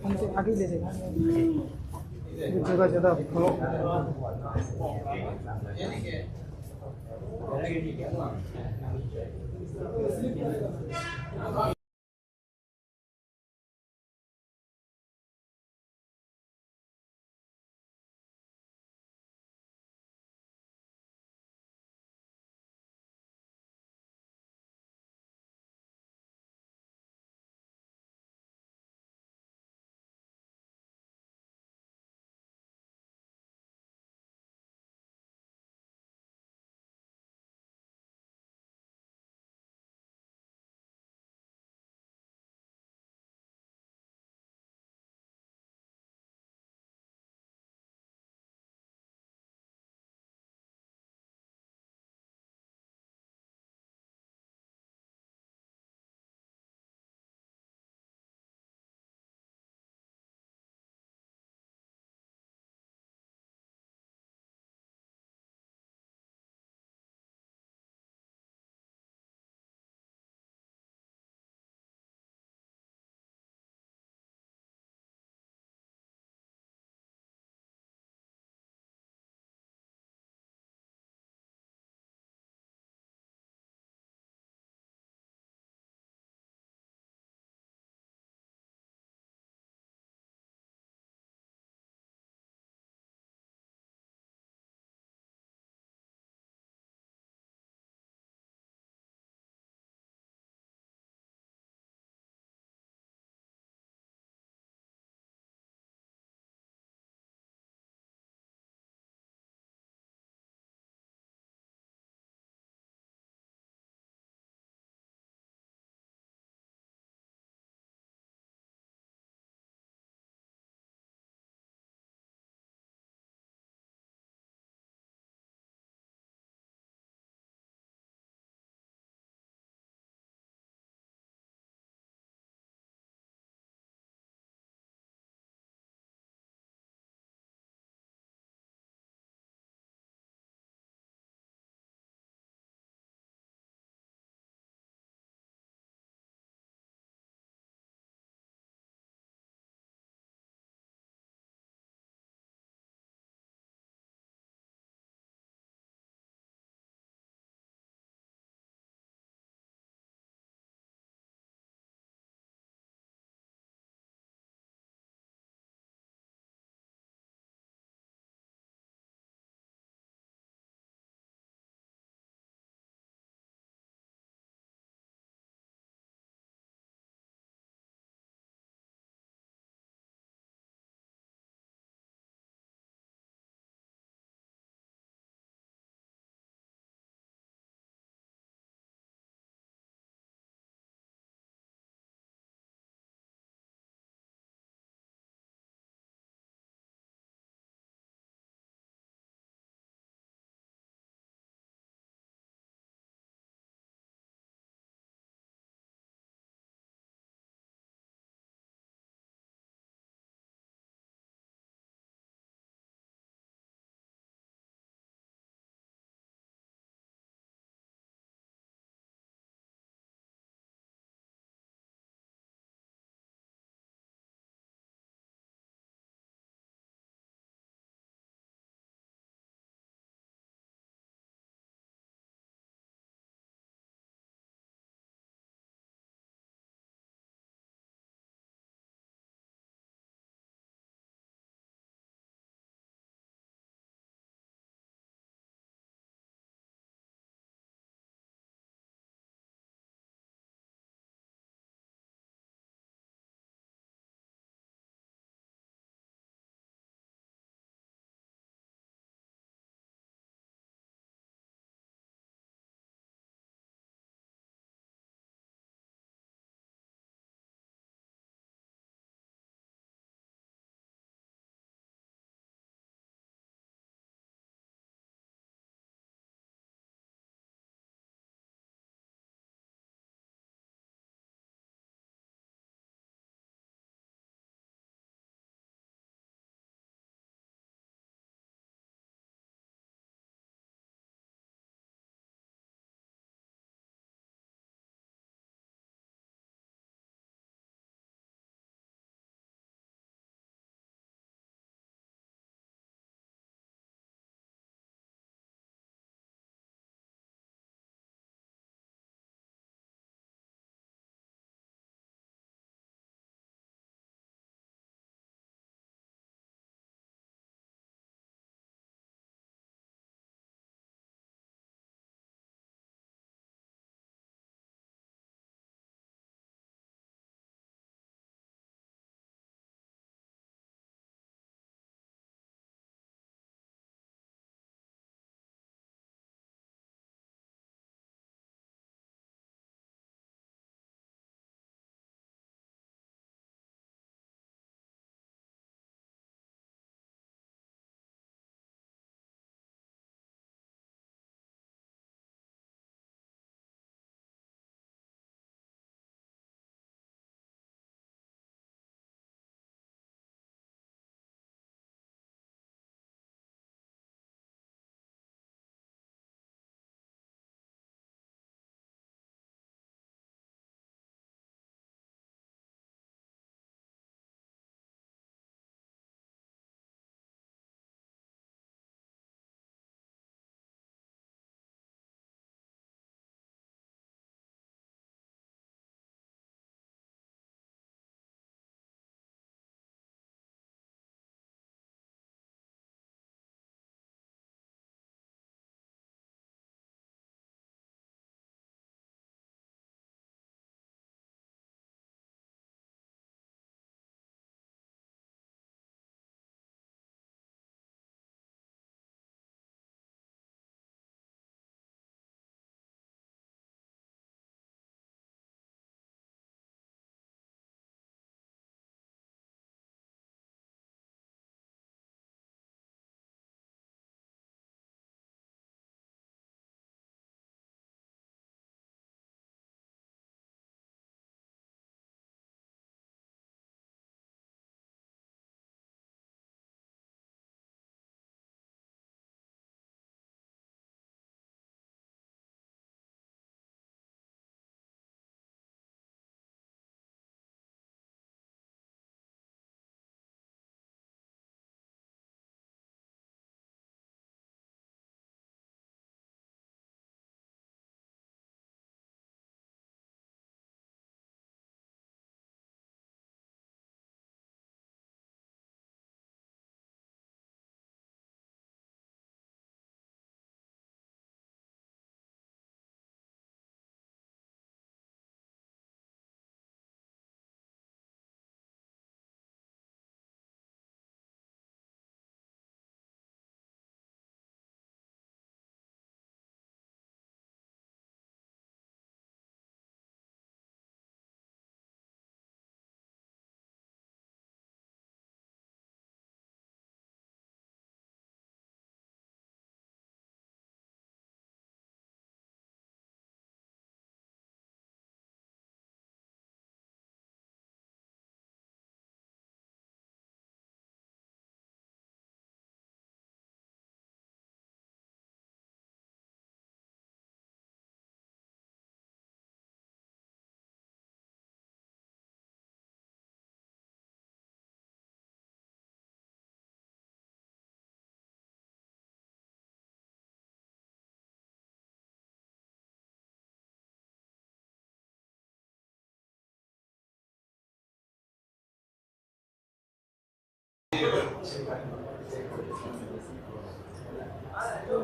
हमसे आगे ले लेना जगह ज़्यादा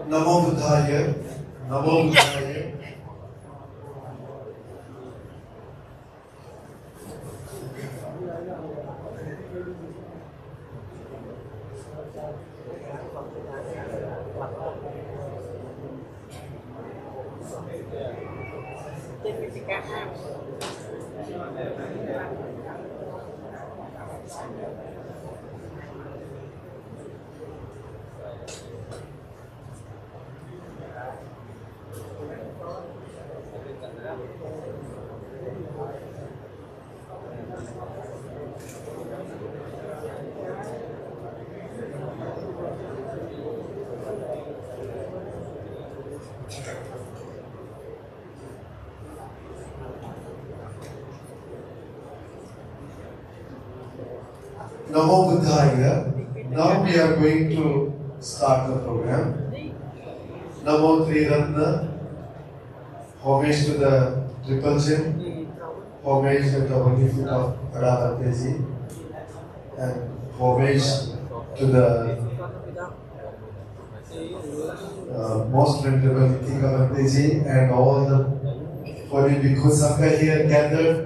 Namo Buddhaya, Namo Buddhaya. Namo Buddhaya. Now we are going to start the program. Namo Triratna. Homage to the Triple Gem. Homage to the holy feet of Badavanteji. And homage to the most venerable Tipitaka Chanting and all the holy Bhikkhu Sangha here gathered,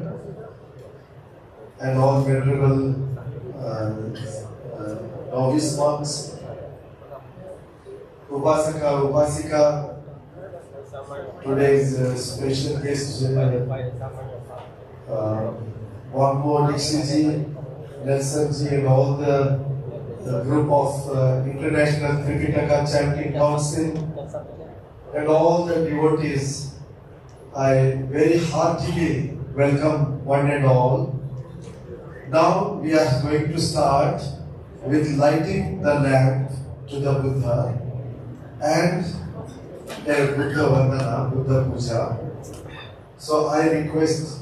and all venerable novice monks, Upasaka, Upasika. Today's special guest, one more Dixiji, Nelsonji, and all the group of International Tipitaka Chanting Council, and all the devotees. I very heartily welcome one and all. Now we are going to start with lighting the lamp to the Buddha and a Buddha Vandana, Buddha Puja. So I request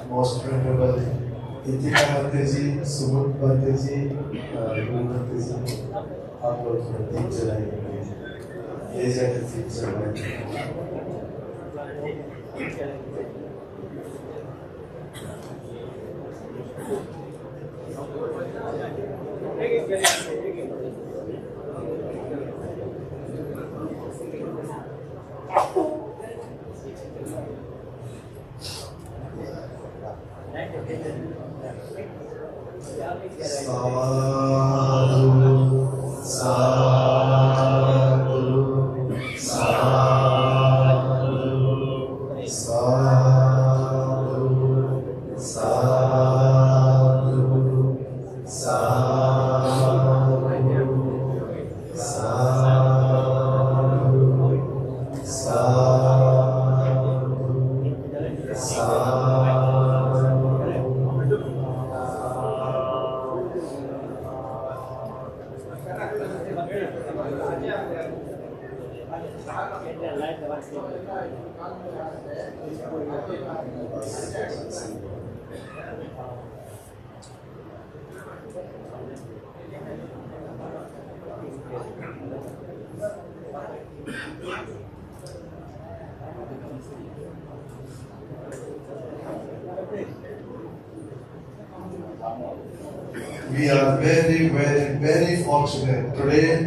most venerable Tipitaka Bhanteji, Sumut Bhanteji, Guru Bhanteji, आप लोग दीप जलाएंगे, ले जाकर दीप जलाएंगे. We are very, very, very fortunate. Today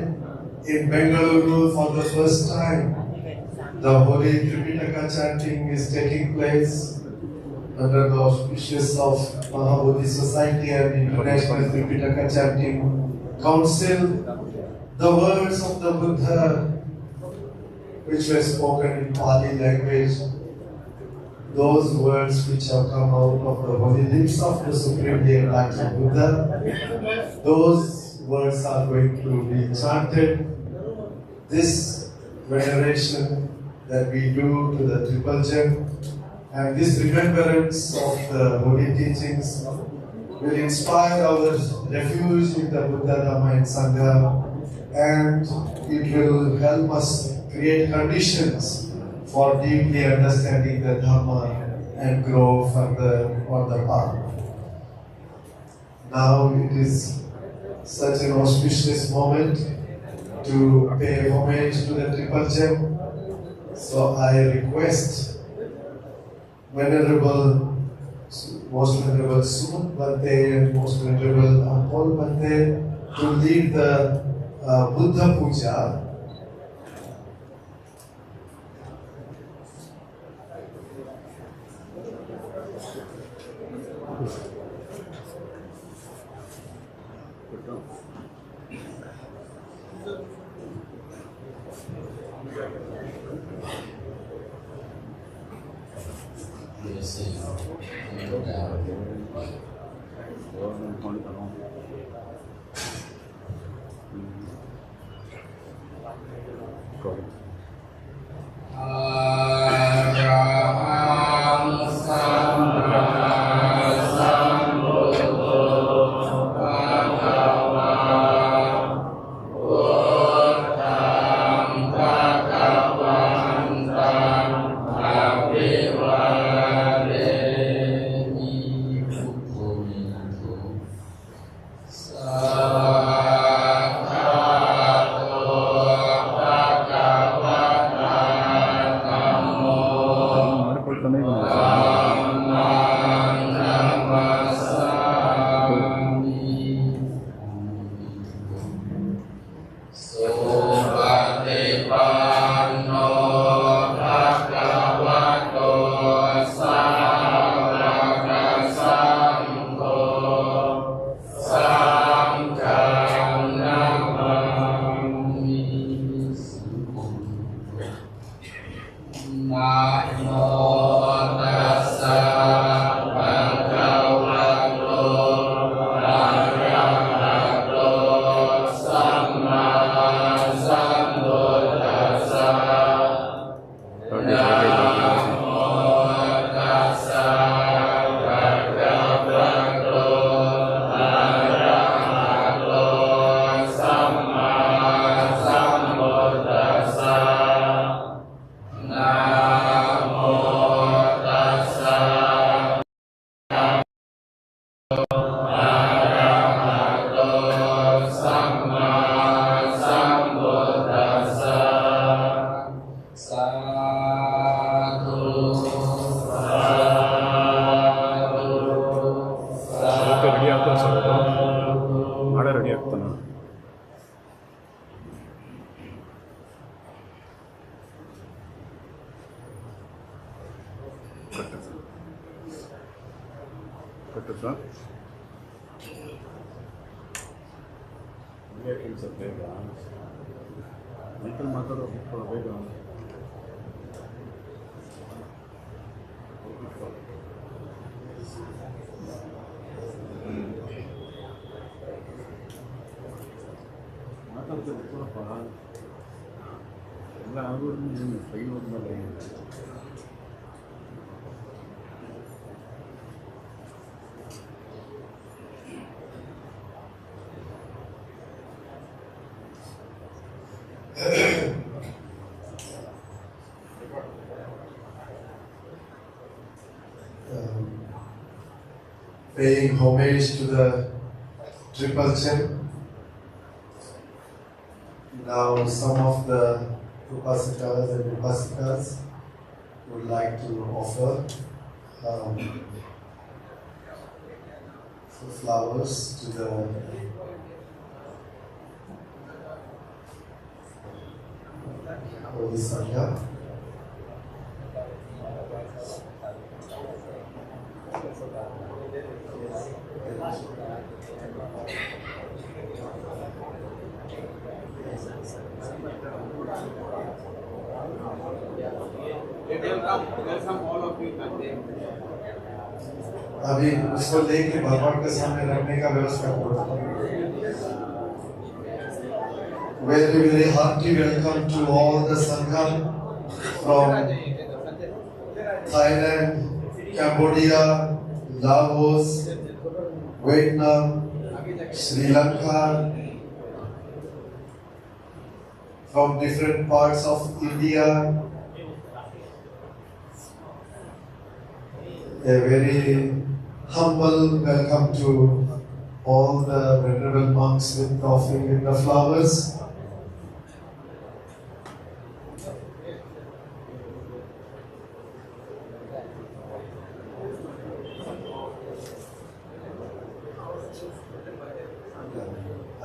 in Bengaluru, for the first time, the holy Tipitaka Chanting is taking place under the auspices of Mahabodhi Society and International Tipitaka Chanting Council. The words of the Buddha, which were spoken in Pali language, those words which have come out of the holy lips of the Supremely Enlightened Buddha, those words are going to be chanted. This veneration that we do to the Triple Gem and this remembrance of the holy teachings will inspire our refuge in the Buddha, Dhamma and Sangha, and it will help us create conditions for deeply understanding the Dhamma and grow further on the path. Now it is such an auspicious moment to pay homage to the Triple Gem. So I request Venerable Most Venerable Suman Bhante and Most Venerable Ampol Bhante to lead the Buddha Puja. Paying homage to the Triple Gem. Now some of the Upasikas and Upasikas would like to offer flowers to the Holy Sangha. अभी उसको लेके भगवान के सामने रखने का व्यवस्था करो. Very very hearty welcome to all the Sangha from Thailand, Cambodia, Laos, Vietnam, Sri Lanka, from different parts of India. A very humble welcome to all the venerable monks with offering in the flowers.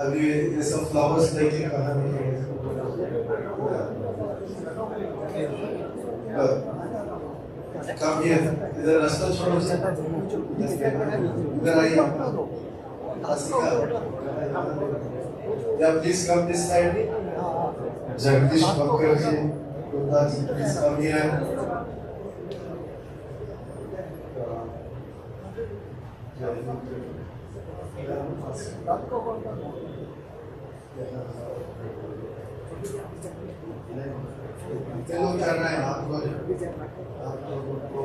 अभी ये सब flowers लेके कहाँ निकले? कम ये इधर रास्ता छोड़ो से इधर आइए आसिका या please come this side Jagdish Bakar ji Gupta ji please come here चलो कर रहे हैं आप लोगों को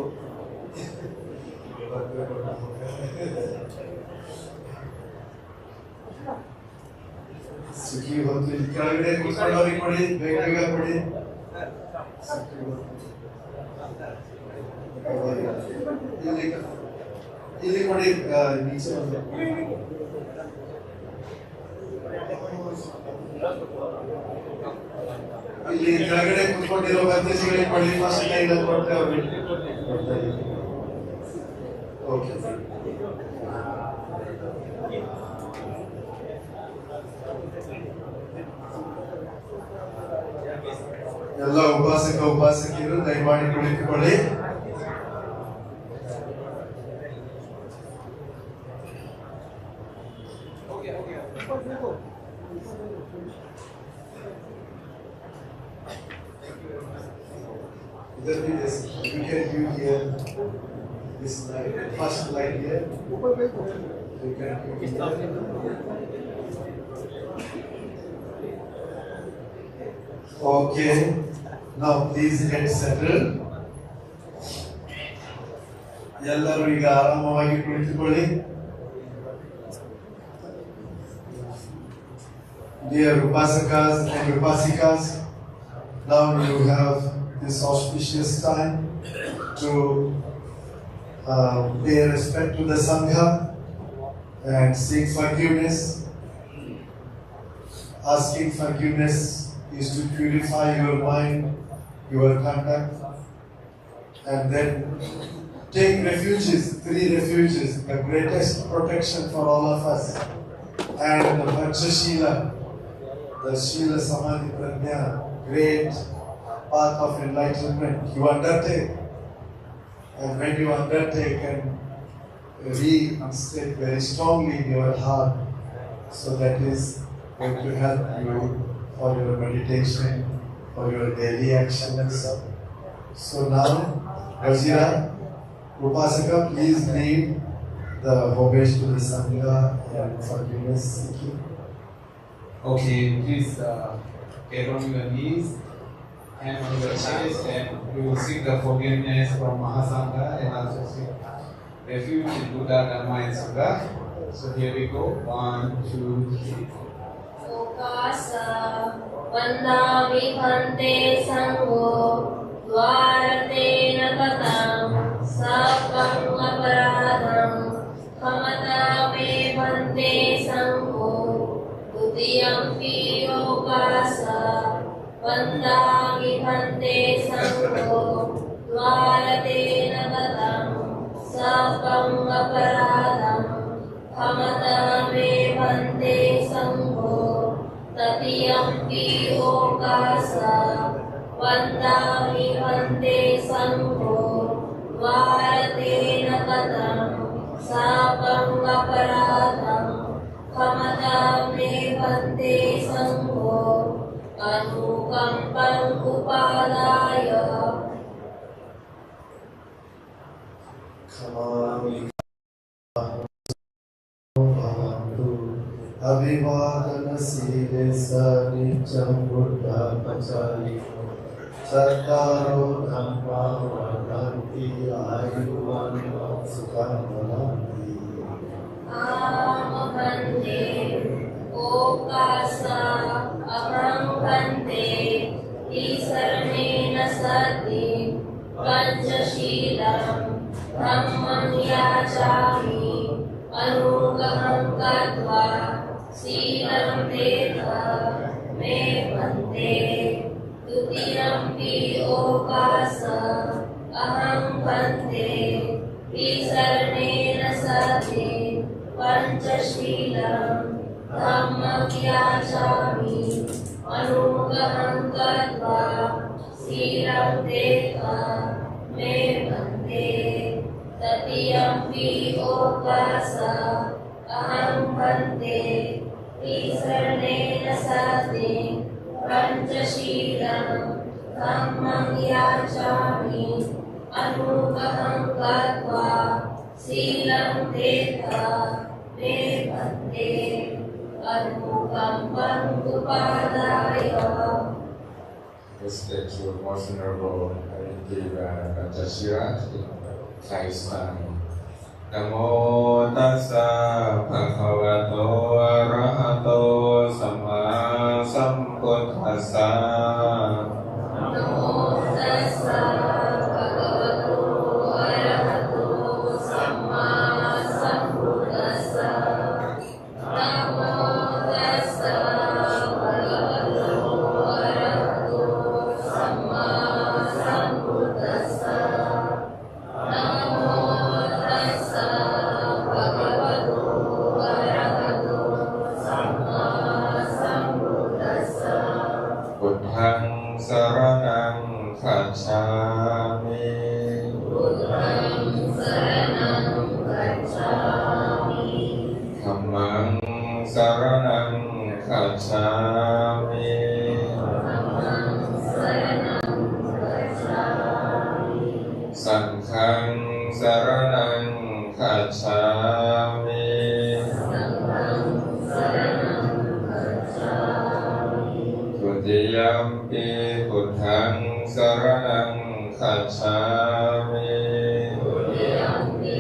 सुखी होती केळगಡೆ ಕೂತ್ಕೊಳ್ಳೋರಿಗೆ ಕೊಡಿ ಬೇಗ ಕೊಡಿ ಇಲ್ಲಿ ಕೊಡಿ ನೀಚೆ ಇಲ್ಲಿ ಕೆಳಗಡೆ ಕೂತ್ಕೊಂಡಿರೋ ಭಕ್ತರಿಗೆ ಕೊಡಿ ಫಸ್ಟ್ ಲೈನ್ ಅಲ್ಲಿ ಕೊಡ್ತೇವೆ ಅವ್ರಿಗೆ ಓಕೆ ಎಲ್ಲ ಉಪಾಸಕ ಉಪಾಸಕಿಯರು ದಯಮಾಡಿ ಕುಳಿತುಕೊಳ್ಳಿ इधर भी you can view here this light first light here you can view here. Okay, now please get settled. ಎಲ್ಲರೂ ಈಗ ಆರಾಮವಾಗಿ ಕುಳಿತುಕೊಳ್ಳಿ. Dear Upasakas and Upasikas, now you have this auspicious time to pay respect to the Sangha and seek forgiveness. Asking forgiveness is to purify your mind, your conduct, and then take refuges, 3 refuges, the greatest protection for all of us, and the Panchashila, the Shila Samadhi Prajna, great path of enlightenment you undertake. And when you undertake and reinstate very strongly in your heart, so that is going to help you for your meditation, for your daily actions. So now, Vajira, Upasaka, please lead the homage to the Sangha and forgiveness seeking. Okay, please get on your knees and on your chest, and we will seek the forgiveness from Mahasangha and also seek refuge in Buddha, Dhamma and Sangha. So here we go. 1, 2, 3. Okasa Vandami Bhante Sangho Dvaratena Katam Sapam Aparadam Kamata Me Bhante Sangho Dutiyampi Okasa Vandami Bhante Sangho Dvaratena Katam Sapam Aparadam Kamata Me Bhante Sangho Tatiyampi Okasa Vandami Bhante Sangho Dvaratena Katam Sapam Aparadam Kamata Me Bhante Sangho Anukampam Upadaya Abhivadana Siresa Nityam Buddha Pachali Sattaro Dhamma Vadanti Ayuvanam Sukham Vadanti Bhante Okasa Aham Bhante Isarnena Sati Panchashilam Dhammam Yachami Anugaham Katva Silam Tetha Me Bhante Tutiyampi Okasa Aham Bhante Isarnena Sati Panchashilam ธัมมังยาจามิอนุกหังกัตถาสีลังเตถะเมพันเตตติยัมปิโอกาสะอหังพันเตติสรณเนนะสัตติปัญจศีลังธัมมังยาจามิอนุกหังกัตถาสีลังเตถะเมพันเตอนุกัมปังอุปาทายะ Respect to most honorable Tipitaka Chanting Thai style. Namo tassa bhagavato arahato samma sambuddhassa. Namo tassa bhagavato arahato samma sambuddhassa. Namo tassa bhagavato arahato samma sambuddhassa. Namo tassa bhagavato arahato samma sambuddhassa. Buddhaṃ saraṇaṃ gacchāmi. Buddhaṃ saranam gacchāmi. Dhammaṃ saraṇaṃ gacchāmi. Dhammam saranam gacchāmi. Saṅgham saraṇaṃ gacchāmi. Sangham saranam gacchāmi. Tutiyampi Buddhaṃ saraṇaṃ gacchāmi. Tudiyampi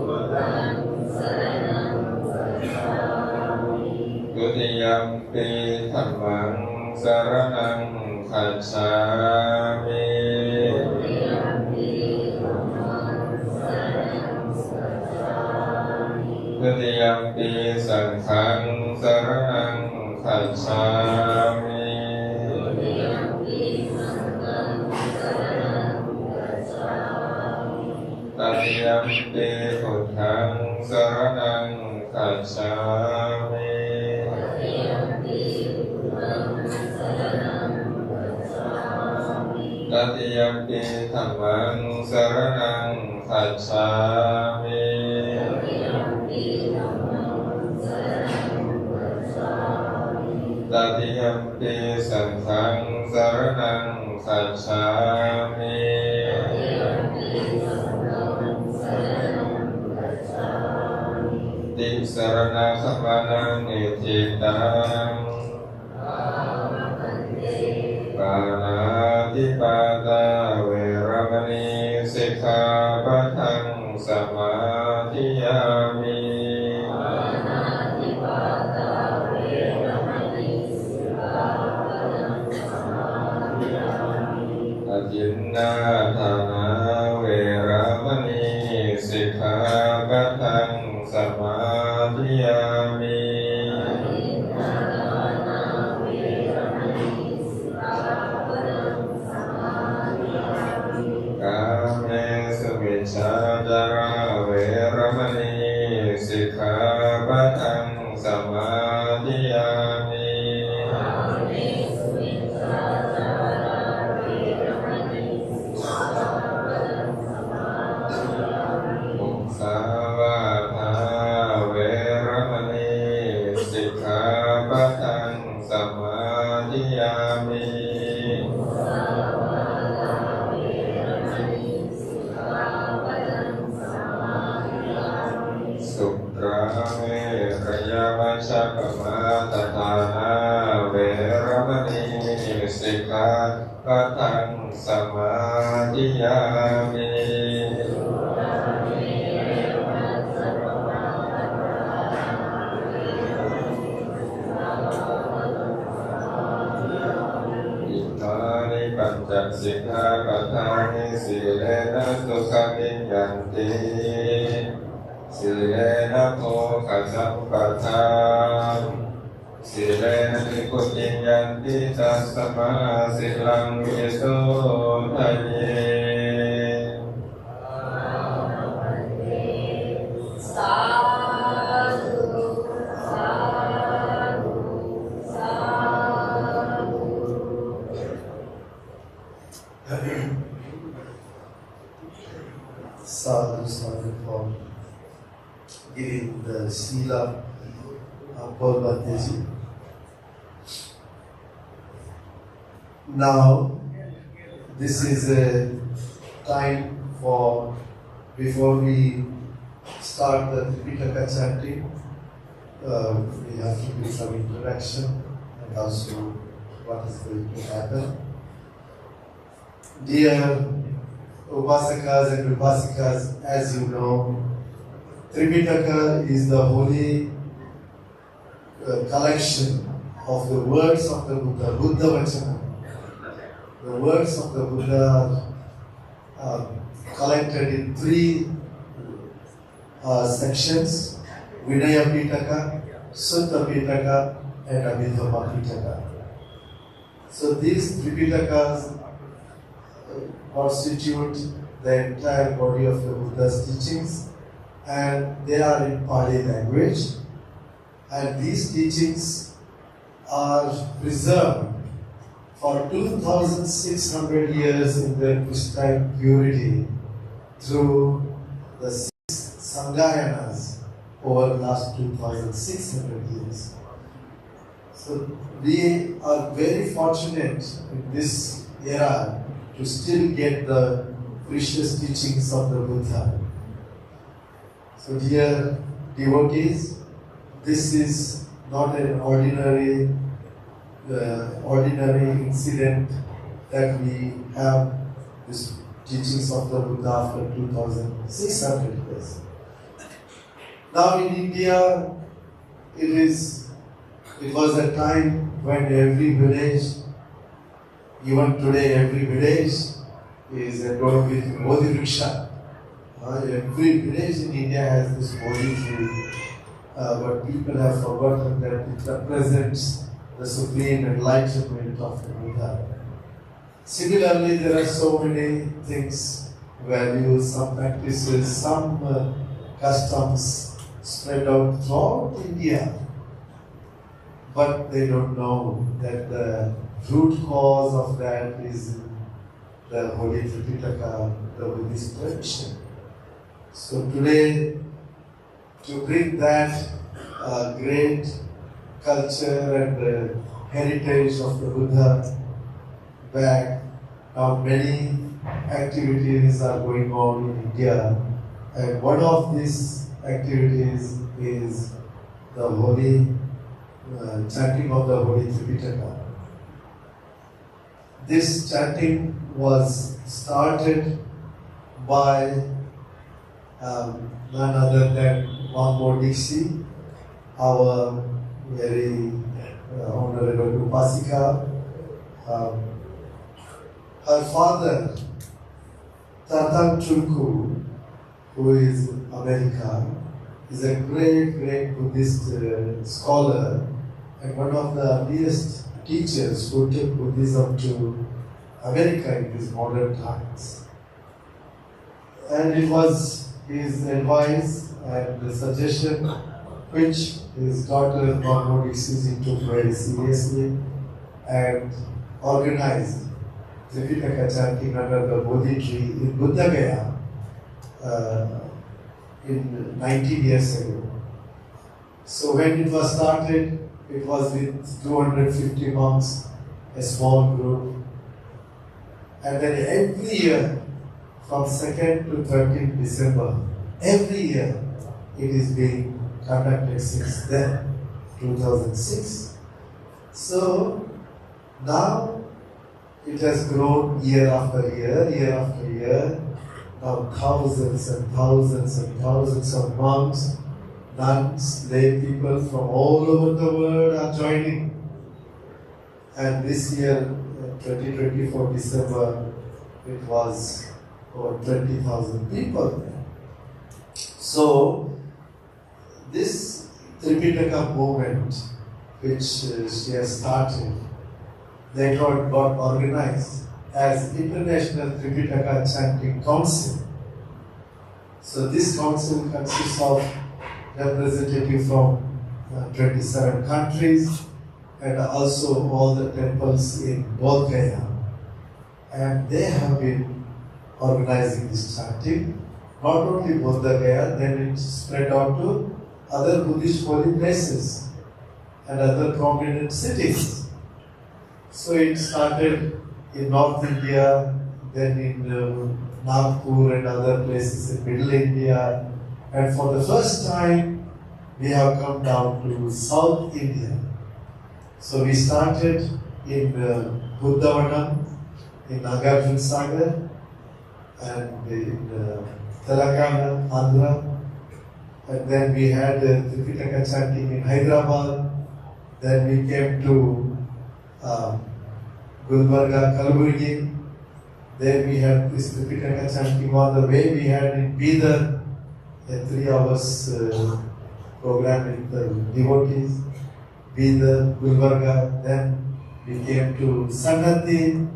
Buddhaṃ saranam gacchāmi. Tutiyampi Dhammaṃ saraṇaṃ gacchāmi. Tudiyampi Dhammam saranam gacchāmi. Tutiyampi Saṅgham saraṇaṃ gacchāmi. Tudiyampi Sangham saranam gacchāmi. Tatiyampi Buddhaṃ saraṇaṃ gacchāmi. Tudiyampi Buddhaṃ saranam gacchāmi. Tatiyampi Dhammaṃ saraṇaṃ gacchāmi. Tudiyampi Dhammam saranam gacchāmi. Tatiyampi Saṅgham saraṇaṃ gacchāmi. Tudiyampi Sangham saranam gacchāmi. Tisarana samana nititaṃ. Āmapante. Pāṇātipada veramani sikkhapaдаṃ samadhiyāmi. Ānātipada veramani sikkhapadam samadhiyāmi. Ajinnaṭhāna veramani sikkhapadaṃ samadhiyāmi. Adinādāna veramani sikkhapadam samadhiyāmi. Kāmesu miccācara veramani sikkhapadaṃ samadhiyāmi. Kāmesu miccācara veramani sikkhapadam samadhiyāmi. Mussāvātā veramani sikkhapadaṃ samadhiyāmi. Mussāvātā veramani sikkhapadam samadhiyāmi. Sutrameṛayavacakamatātānā veramani sikkhapadaṃ samadhiyāmi. Itāni pañca sikkhapatāni sīlena sukhaviññanti. Sīlena mokha sampathaṃ. Sīlena nikutiññanti tassamā silaṃ visoṭhaye. Sadhu, sadhu. sadhu for giving the Srila Paul. Now, this is a time for, before we start the Tipitaka Chanting, we have to do some introduction and also what is going to happen. Dear Upasakas and Upasikas, as you know, Tipitaka is the holy collection of the words of the Buddha, Buddha Vachana. The words of the Buddha are collected in three sections: Vinaya Pitaka, Sutta Pitaka, and Abhidhamma Pitaka. So these three Pitakas constitute the entire body of the Buddha's teachings, and they are in Pali language. And these teachings are preserved for 2,600 years in their pristine purity through the 6 Sangayanas over the last 2,600 years. So we are very fortunate in this era to still get the precious teachings of the Buddha. So dear devotees, this is not an ordinary incident that we have these teachings of the Buddha after 2,600 years. Now in India, it was a time when every village, even today every village is adorned with Bodhi Vriksha. Every village in India has this Bodhi tree, but people have forgotten that it represents the supreme enlightenment of the Buddha. Similarly, there are so many things, values, some practices, some customs spread out throughout India, but they don't know that the root cause of that is the Holy Tipitaka, the Buddhist tradition. So today, to bring that great culture and heritage of the Buddha back, now many activities are going on in India, and one of these activities is the holy chanting of the Holy Tipitaka. This chanting was started by none other than Mambo Dixie, our very honorable Upasika. Her father, Tatan Chulku, who is American, is a great Buddhist scholar and one of the earliest teachers who took Buddhism to America in these modern times. And it was his advice and the suggestion which his daughter Mambo Dixie took very seriously and organized Tipitaka Chanting under the Bodhi tree in Buddha Gaya in 19 years ago. So when it was started, it was with 250 monks, a small group. And then every year, from 2nd to 13th December, every year, it is being conducted since then, 2006. So now it has grown year after year. Now thousands and thousands and thousands of monks, nuns, lay people from all over the world are joining. And this year, 2024 December, it was over 20,000 people there. So this Tipitaka movement, which she has started, they got organized as International Tipitaka Chanting Council. So this council consists of representatives from 27 countries and also all the temples in Bodh Gaya. And they have been organizing this chanting. not only Bodh Gaya, then it spread out to other Buddhist holy places and other prominent cities. So it started in North India, then in Nagpur and other places in Middle India, and for the first time we have come down to South India. So we started in Buddhavanam, in Nagarjun Sagar, and in Telangana, Andhra, and then we had Tipitaka Chanting in Hyderabad. Then we came to Gulbarga, Kalburgi. Then we had this Tipitaka Chanting on the way. We had in Bidar a 3 hours program with the devotees. Bidar, Gulbarga. Then we came to Sannati,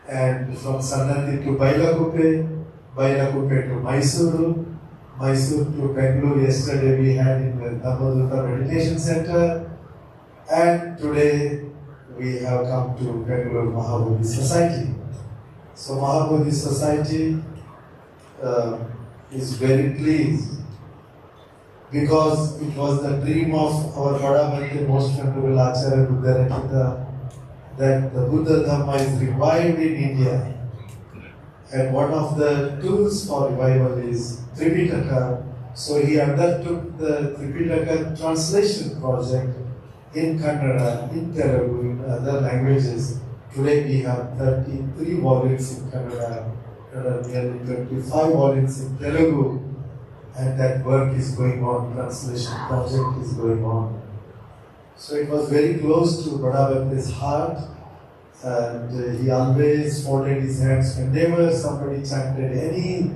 and from Sannati to Bailakuppe, Bailakuppe to Mysuru, Mysore to Bangalore. Yesterday we had in the Dhammadutta Meditation Center, and today we have come to Bangalore Mahabodhi Society. So Mahabodhi Society is very pleased because it was the dream of our Vadavante, most venerable Acharya Buddharakita, that the Buddha Dhamma is revived in India. And one of the tools for revival is Tipitaka. So he undertook the Tipitaka translation project in Kannada, in Telugu, in other languages. Today we have 33 volumes in Kannada, nearly 25 volumes in Telugu, and that work is going on, translation project is going on. So it was very close to Badavante's heart, and he always folded his hands whenever somebody chanted any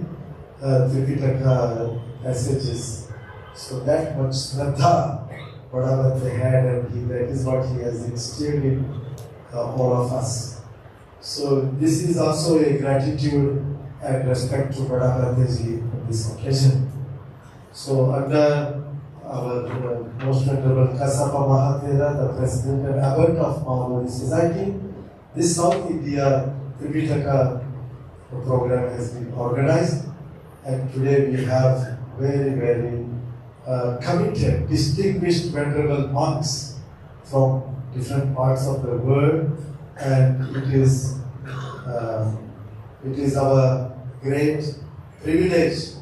Tipitaka passages. So that much Shraddha Badavante had, and that is what he has instilled in all of us. So this is also a gratitude and respect to Badavanteji on this occasion. So under our most venerable Kasapa Mahathera, the president and abbot of Mahabodhi Society, this South India Tipitaka program has been organized, and today we have very committed, distinguished venerable monks from different parts of the world, and it is our great privilege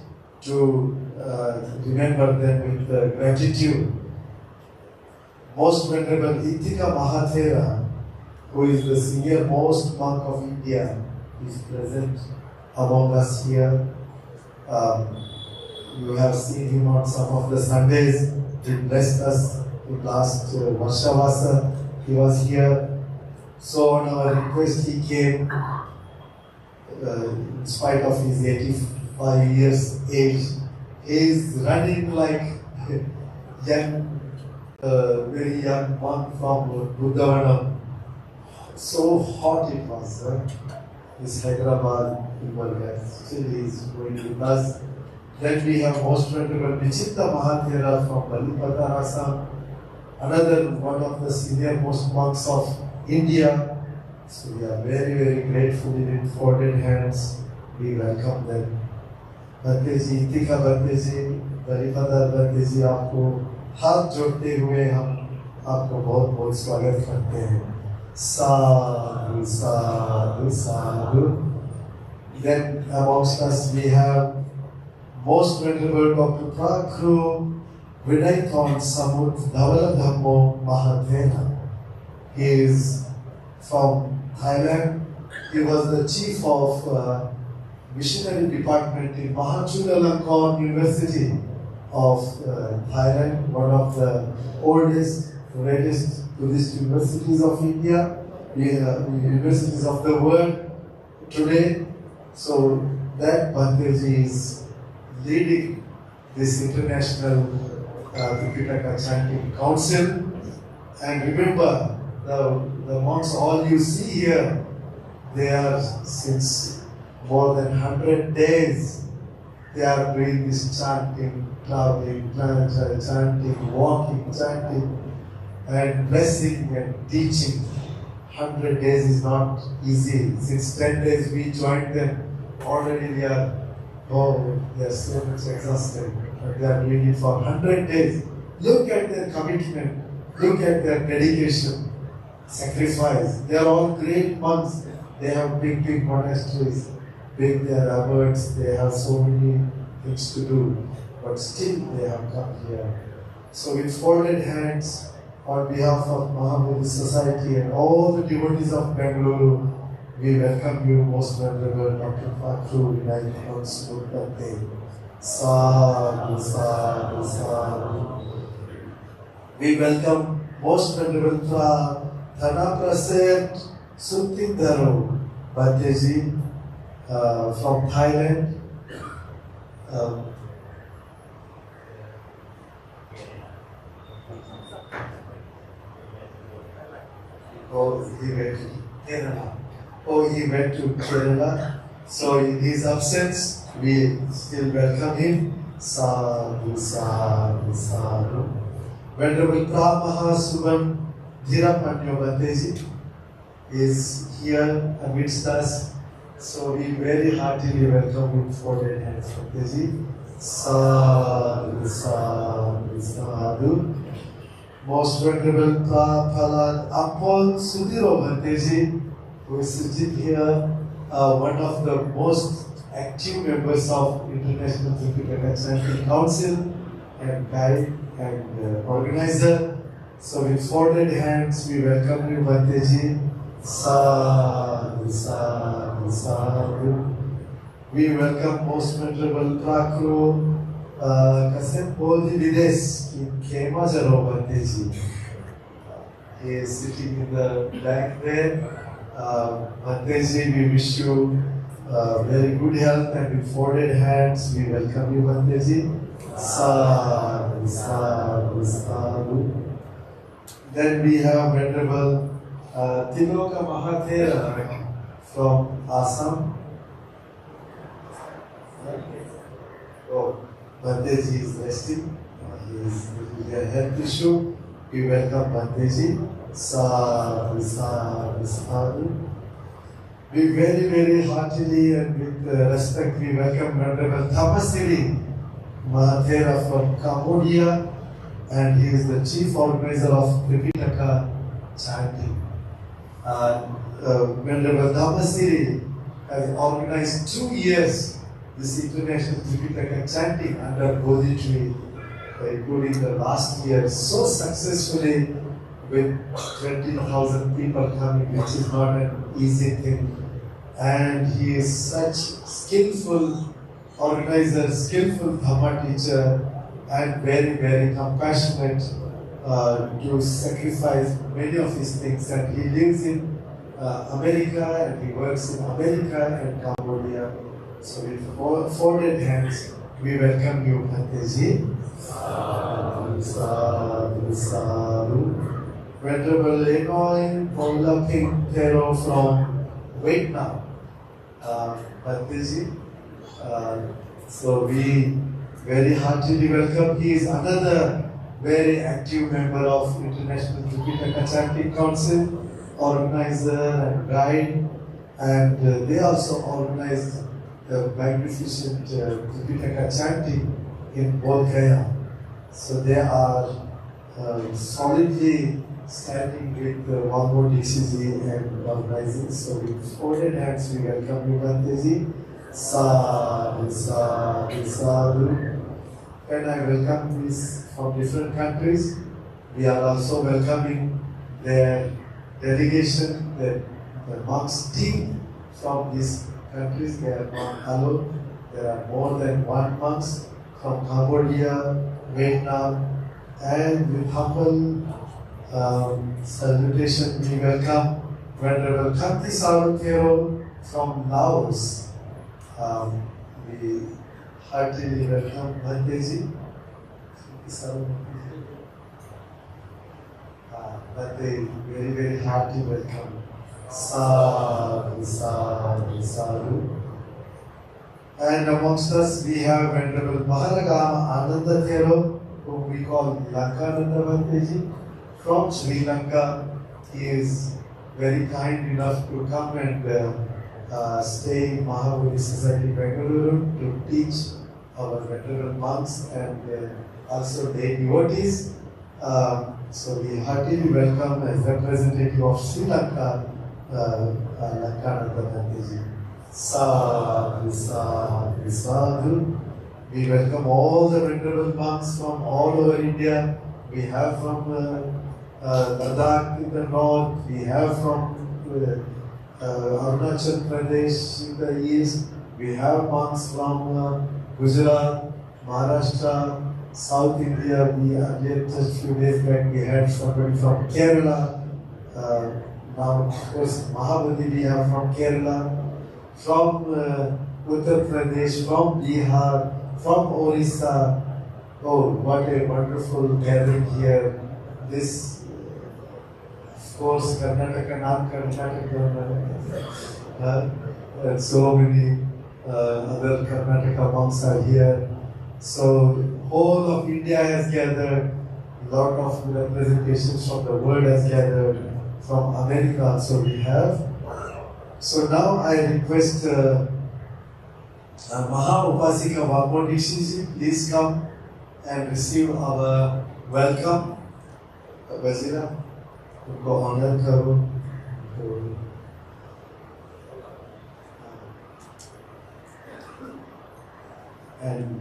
to remember them with gratitude. Most venerable Ittika Mahathera, who is the senior most monk of India, is present among us here. You have seen him on some of the Sundays. He blessed us in last Varshavasa. He was here. So on our request he came, in spite of his 85 years age. He is running like young, very young monk from Buddhavanam. So hot it was, this Hyderabad, still he is going with us. Then we have most venerable Vichitta Mahathera from Balipata Assam, another one of the senior most monks of India. So we are very grateful in folded hands. We welcome them. बंदे जी, इतिका बंदे जी, बलिपदा बंदे जी, आपको हाथ जोड़ते हुए हम आपको बहुत स्वागत करते हैं. Sadhu, sadhu, sadhu. Then amongst us we have most venerable Dr. Prakru Vinaython Samut Dhavaladhammo Mahathera. He is from Thailand. He was the chief of missionary department in Mahachulalongkorn University of Thailand, one of the oldest, greatest Buddhist universities of India, universities of the world today. So that Bhanteji is leading this international Tipitaka Chanting Council. And remember, the monks all you see here, they are since more than 100 days, they are doing this chanting, traveling, chanting, walking, chanting, and blessing and teaching. 100 days is not easy. Since 10 days we joined them, already we are Oh, they are so much exhausted. But they are doing it for 100 days. Look at their commitment. Look at their dedication, sacrifice. They are all great monks. They have big, big monasteries, big their abodes. They have so many things to do. But still they have come here. So with folded hands, on behalf of Mahamudra Society and all the devotees of Bengaluru, we welcome you, most venerable Dr. Patru Vinay Murthy. Sadhu, sadhu, sadhu. We welcome most venerable Thanapraset Sutindaro Bhateji from Thailand. He went to Kerala. So in his absence, we still welcome him. Sadhu, sadhu, sadhu. Venerable Pramaha Suban Dhirapanyo Bhateji is here amidst us. So we very heartily welcome him for the hands of Bhateji. Sadhu, sadhu, sadhu. Most Venerable Prabhupada Apol Sudhiro Bhateji, who is sitting here, one of the most active members of International Tipitaka Chanting Council and guide and organizer. So with folded hands, we welcome you, Bhateji. Sadhu, sadhu, sadhu. We welcome most Venerable Prakru Kasem Bodhi Vides in Kemajaro Bhateji. He is sitting in the back there. Bhateji, we wish you very good health, and with folded hands, we welcome you, Bhateji. Sadhu, sadhu, sadhu. Then we have Venerable Tiloka Mahathera from Assam. Oh, Bhateji is resting. He is with a health issue. We welcome Bhateji. Sadhu, sadhu, sadhu. We very, very heartily and with respect we welcome Venerable Thamasiri Mahathera from Cambodia, and he is the chief organizer of Tipitaka Chanting. Venerable Thamasiri has organized 2 years this international Tipitaka Chanting under Bodhi tree, including the last year, so successfully with 20,000 people coming, which is not an easy thing. And he is such skillful organizer, skillful Dhamma teacher, and very, very compassionate to sacrifice many of his things. And he lives in America, and he works in America and Cambodia. So with folded hands, we welcome you, Bhateji. Sadhu, sadhu, sadhu. Venerable Lenoy Paulaping Thero from Vietnam. Bhateji. So we very heartily welcome. He is another very active member of International Tipitaka Chanting Council, organizer and guide, and they also organized the magnificent Tipitaka Chanting in Bodh Gaya. So they are solidly standing with one more DCG and organizing. So with folded hands, we welcome you, Bhateji. Sadhu, sadhu, sadhu. And I welcome these from different countries. We are also welcoming their delegation, the monks team from these countries. They are not alone. There are more than one monks from Cambodia, Vietnam, and with humble salutation we welcome Venerable Khanti Sarukero from Laos. We heartily welcome Bhateji. Bhate, very, very hearty welcome. Sadhu, sadhu, sadhu. And amongst us we have Venerable Maharagama Ananda Thero, whom we call Lankananda Bhateji, from Sri Lanka. He is very kind enough to come and stay in Mahabodhi Society, Bengaluru to teach our veteran monks and also their devotees. So we heartily welcome as representative of Sri Lanka, Lankananda Gandhiji. Sadhu, sadhu, sadhu. We welcome all the venerable monks from all over India. We have from Ladakh in the north, we have from Arunachal Pradesh in the east, we have monks from Gujarat, Maharashtra, South India. We earlier just few days back we had somebody from Kerala. Now of course Mahabodhi we have from Kerala, from Uttar Pradesh, from Bihar, from Orissa. Oh, what a wonderful gathering here. This, of course, Karnataka, not Karnataka, and so many other Karnataka monks are here. So, whole of India has gathered, a lot of representations from the world has gathered, from America also we have. So now I request Maha Upasika Vamodishiji, please come and receive our welcome. Vazira, उनको honor करो. And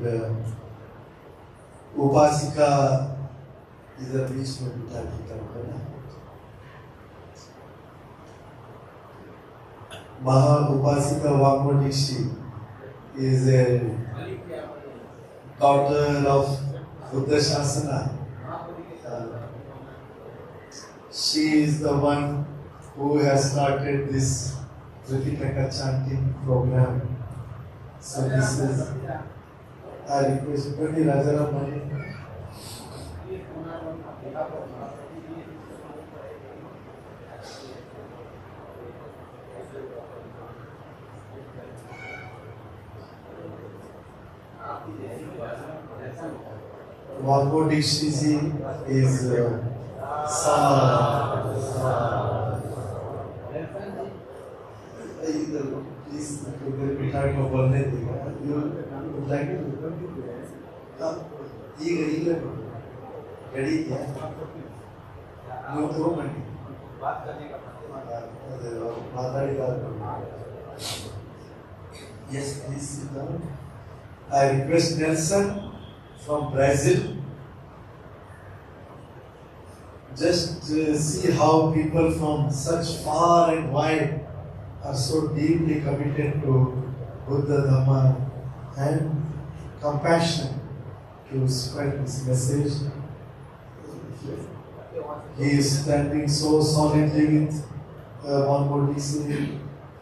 Upasika इधर बीच में बिठा के करो ना. Maha Upasika Vamodishi is a daughter of Buddha Shasana. She is the one who has started this Tipitaka Chanting program. So this is I request Pani Rajaram Mani. Vamodishiji is please बिठाने को बोलने देगा. You would like to? ये ready क्या? You दो minute. बात करने का. Yes, please sit down. I request Nelson from Brazil. Just see how people from such far and wide are so deeply committed to Buddha Dhamma and compassion to spread this message. He is standing so solidly with one Bodhisi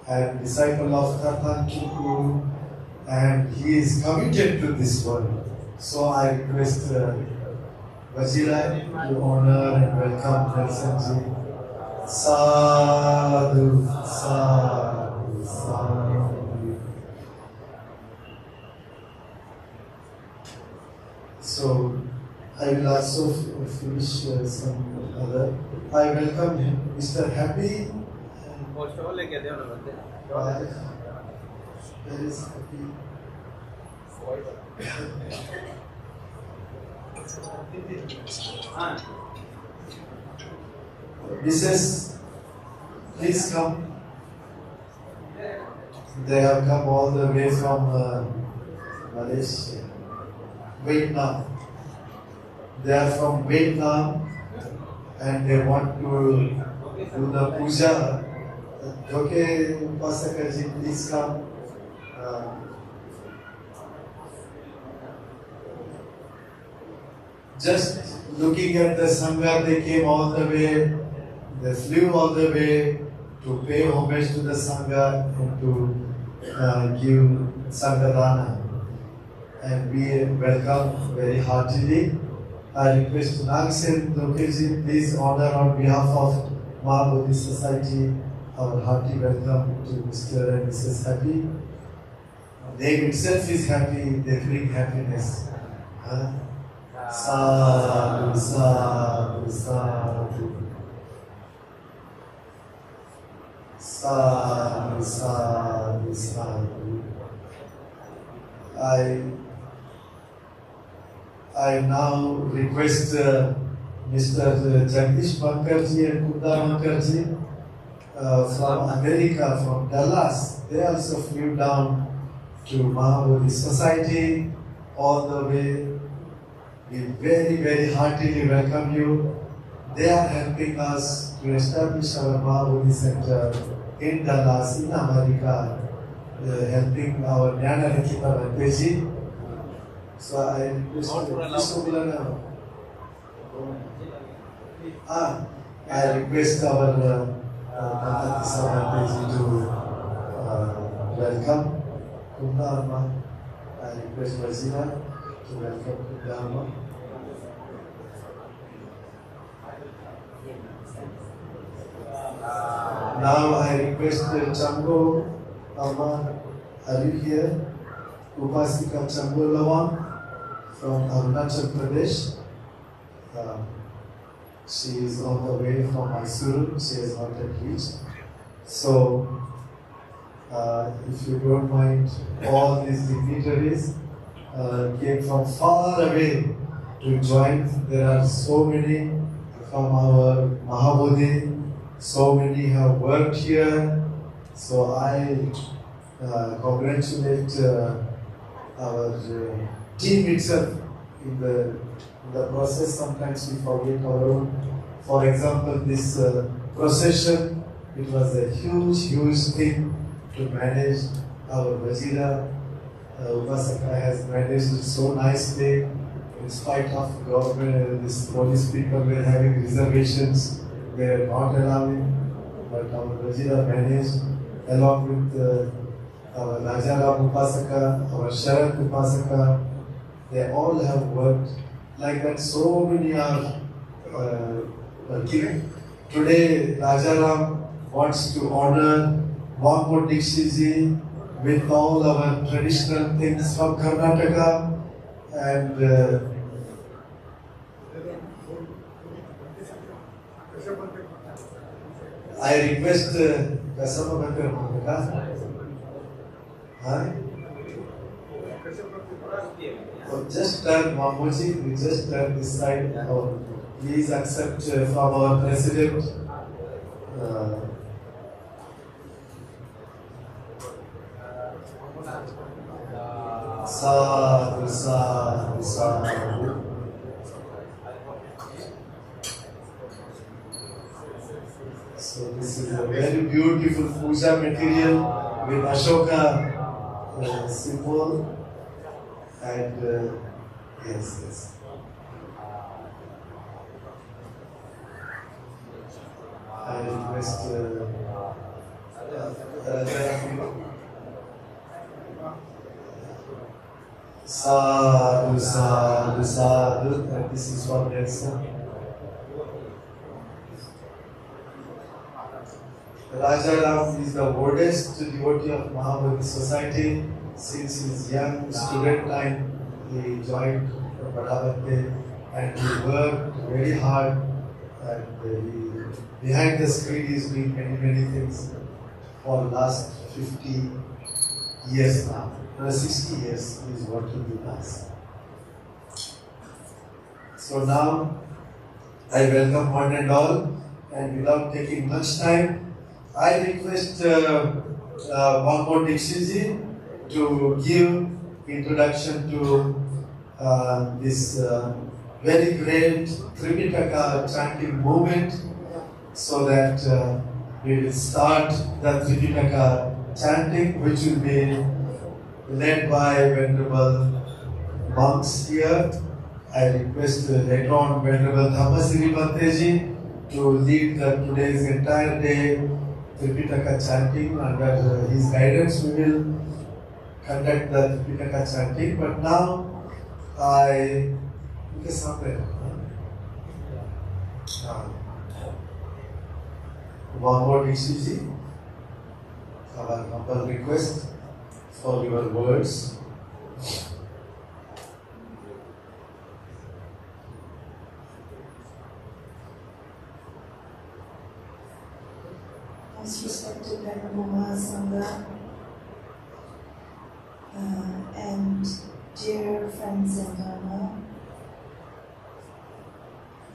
and disciple of Tathan Chukwu, and he is committed to this work. So I request Vajira to honor and welcome Nelson ji. Sadhu, sadhu, sadhu. So I will also finish some other. I welcome him, Mr. Happy. Where is Happy? Mrs. Please come. They have come all the way from Malaysia, Vietnam. They are from Vietnam and they want to do the puja. Okay, Upasaka ji, please come. Just looking at the Sangha, they came all the way, they flew all the way to pay homage to the Sangha and to give Sangha. And we welcome very heartily. I request Nagsen Dokeji, please honor on behalf of Mahabodhi Society our hearty welcome to Mr. and Mrs. Happy. Name itself is happy, they bring happiness. Sadhu, sadhu, sadhu. Sadhu, sadhu, sadhu. I now request Mr. Jagdish Bankarji and Kunda Bankarji from America, from Dallas. They also flew down to Mahabodhi Society all the way. We very, very heartily welcome you. They are helping us to establish our Mahabodhi Center in Dallas, in America, helping our Jnana Rakita Banteji. So I request I request our Nanda Banteji to welcome Kunda Amma. I request Wazira to welcome Kunda Amma. Now I request Chambo Amma, are you here? Upasika Chambo Lawan from Arunachal Pradesh. She is on the way from Mysuru. She has not yet reached. So, if you don't mind, all these dignitaries came from far away to join. There are so many from our Mahabodhi. So many have worked here. So I congratulate our team itself in the process. Sometimes we forget our own. For example, this procession, it was a huge thing to manage. Our Vajira Upasaka has managed it so nicely. In spite of government, this police people were having reservations. They are not allowing, but our Vajira managed along with our Rajaram Upasaka, our Sharat Upasaka. They all have worked like that. So many are working. Today, Rajaram wants to honor Vampo Dikshiji with all our traditional things from Karnataka, and I request Kasama Bankar. Just turn Mamuji, we just turn this side. Please accept from our president. Sadhu, sadhu, sadhu. So this is a very beautiful puja material with Ashoka symbol, and yes. I request sadhu, sadhu, sadhu, and this is for Nelson. Rajaram is the oldest devotee of Mahabodhi Society. Since his young student time, he joined Badavante and he worked very hard, and behind the screen he is doing many things for the last 50 years now. For 60 years he is working with us. So now I welcome one and all, and without taking much time, I request Vampo Dikshiji to give introduction to this very great Tipitaka Chanting movement, so that we will start the Tipitaka Chanting, which will be led by Venerable monks here. I request later on Venerable Dhammasiri Bhanteji to lead today's entire day Tipitaka Chanting. Under his guidance we will conduct the Tipitaka Chanting. But now I one more Dikshiji, our humble request for your words. Most respected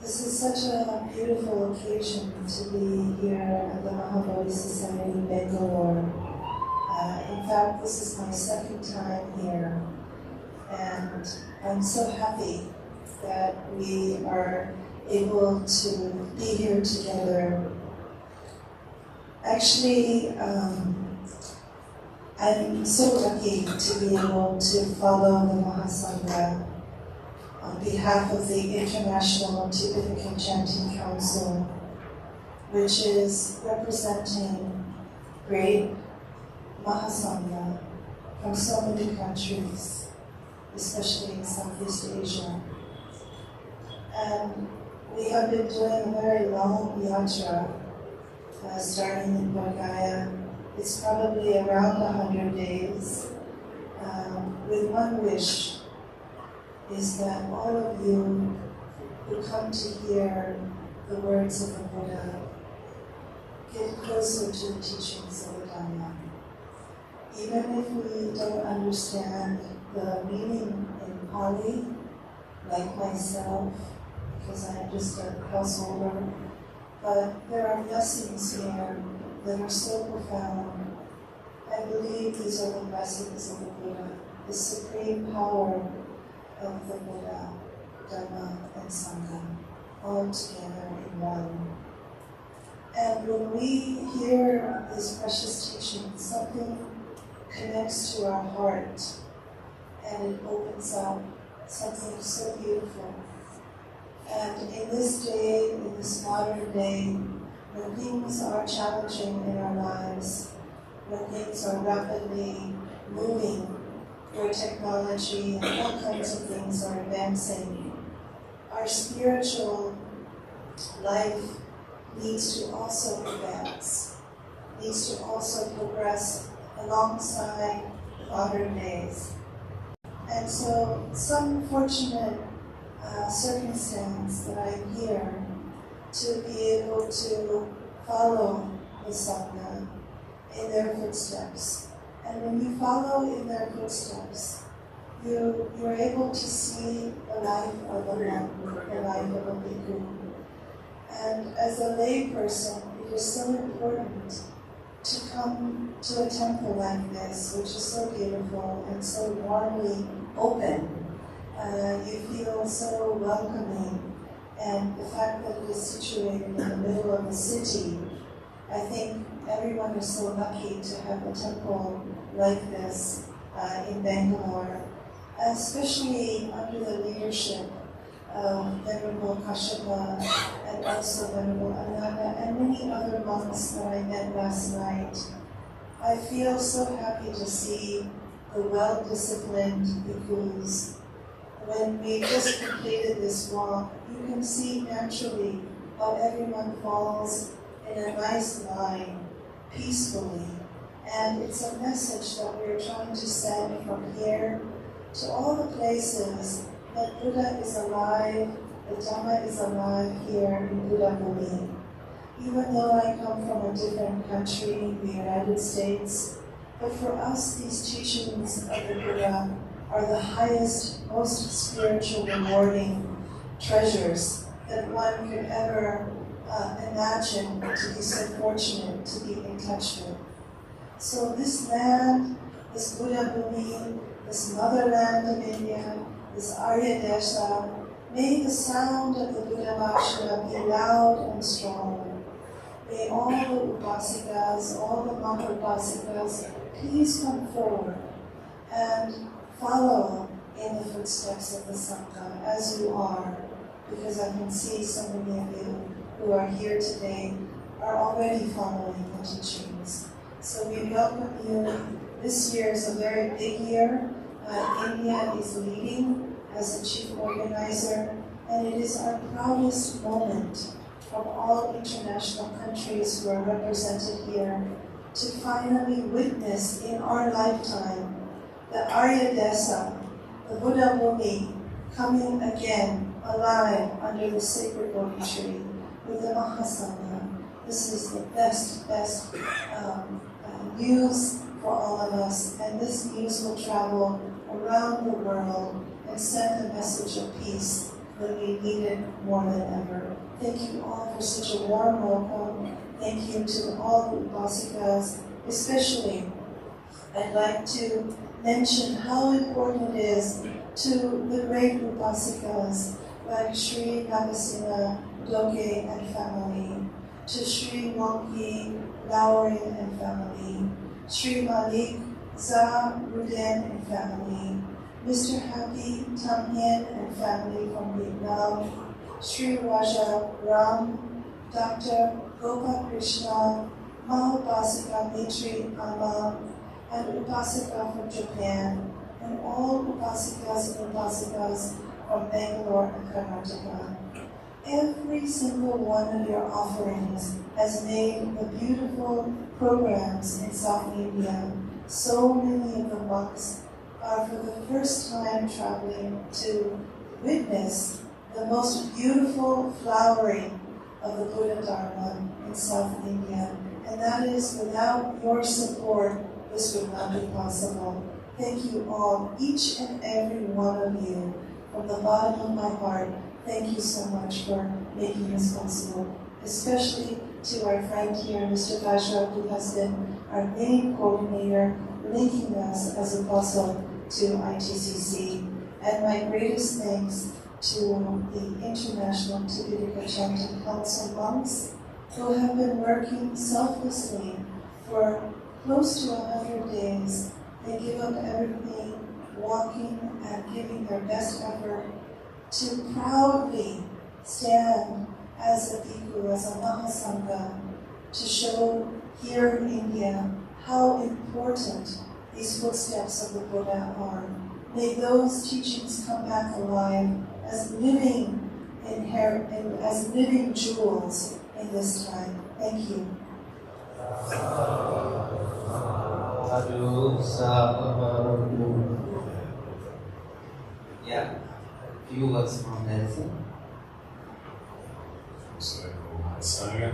This is such a beautiful occasion to be here at the Mahabodhi Society in Bangalore. In fact, this is my second time here, and I'm so happy that we are able to be here together. Actually, I'm so lucky to be able to follow the Mahasangha on behalf of the International Tipitaka Chanting Council, which is representing great Mahasangha from so many countries, especially in Southeast Asia. And we have been doing a very long yatra, starting in Bodh It's probably around 100 days, with one wish, is that all of you who come to hear the words of the Buddha get closer to the teachings of the Dhamma. Even if we don't understand the meaning in Pali, like myself, because I am just a householder, but there are blessings here that are so profound. I believe these are the blessings of the Buddha, the supreme power of the Buddha, Dhamma, and Sangha, all together in one. And when we hear these precious teachings, something connects to our heart, and it opens up something so beautiful. And in this day, in this modern day, when things are challenging in our lives, when things are rapidly moving, where technology and all kinds of things are advancing, our spiritual life needs to also advance, needs to also progress alongside modern days. And so, some fortunate circumstance that I'm here to be able to follow the Sangha in their footsteps. And when you follow in their footsteps, you're able to see the life of a monk, the life of a bhikkhu. And as a lay person, it is so important to come to a temple like this, which is so beautiful and so warmly open. You feel so welcoming, and the fact that it is situated in the middle of the city, I think everyone is so lucky to have a temple like this in Bangalore, especially under the leadership of Venerable Kashyapa and also Venerable Ananda and many other monks that I met last night. I feel so happy to see the well-disciplined bhikkhus. When we just completed this walk, you can see naturally how everyone falls in a nice line, peacefully. And it's a message that we're trying to send from here to all the places that Buddha is alive, the Dhamma is alive here in Buddha Bhumi. Even though I come from a different country, the United States, but for us these teachings of the Buddha are the highest, most spiritual, rewarding treasures that one could ever imagine to be so fortunate to be in touch with. So this land, this Buddha Bhumi, this motherland of India, this Arya Desha, may the sound of the Buddha Bhashana be loud and strong. May all the Upasikas, all the Mahapasikas, please come forward and follow in the footsteps of the Sangha as you are, because I can see so many of you who are here today are already following the teachings. So we welcome you. This year is a very big year. India is leading as the chief organizer, and it is our proudest moment from all international countries who are represented here to finally witness in our lifetime the Arya Desa, the Buddha Bhumi, coming again alive under the sacred Bodhi tree with the Mahasangha. This is the best news for all of us, and this news will travel around the world and send a message of peace when we need it more than ever. Thank you all for such a warm welcome. Thank you to all the Upasikas. Especially, I'd like to mention how important it is to the great Upasikas like Sri Nagasena Doge and family, to Sri Wongki Lowry and family, Sri Malik Za Ruden and family, Mr. Happy Tam Hien and family from Vietnam, Sri Raja Ram, Dr. Gopa Krishna, Mahapasika Mitri Amma, and Upasika from Japan, and all Upasikas and Upasikas from Bangalore and Karnataka. Every single one of your offerings has made the beautiful programs in South India. So many of the monks are for the first time traveling to witness the most beautiful flowering of the Buddha Dharma in South India. And that is, without your support, this would not be possible. Thank you all, each and every one of you, from the bottom of my heart. Thank you so much for making this possible, especially to our friend here, Mr. Basha, who has been our main coordinator, linking us as apostle to ITCC. And my greatest thanks to the International Tipitaka Chanting Council monks, who have been working selflessly for close to 100 days. They give up everything, walking and giving their best effort to proudly stand as a bhikkhu, as a mahasangha, to show here in India how important these footsteps of the Buddha are. May those teachings come back alive as living as living jewels in this time. Thank you. Yeah, few words from Nelson. So, Sangha,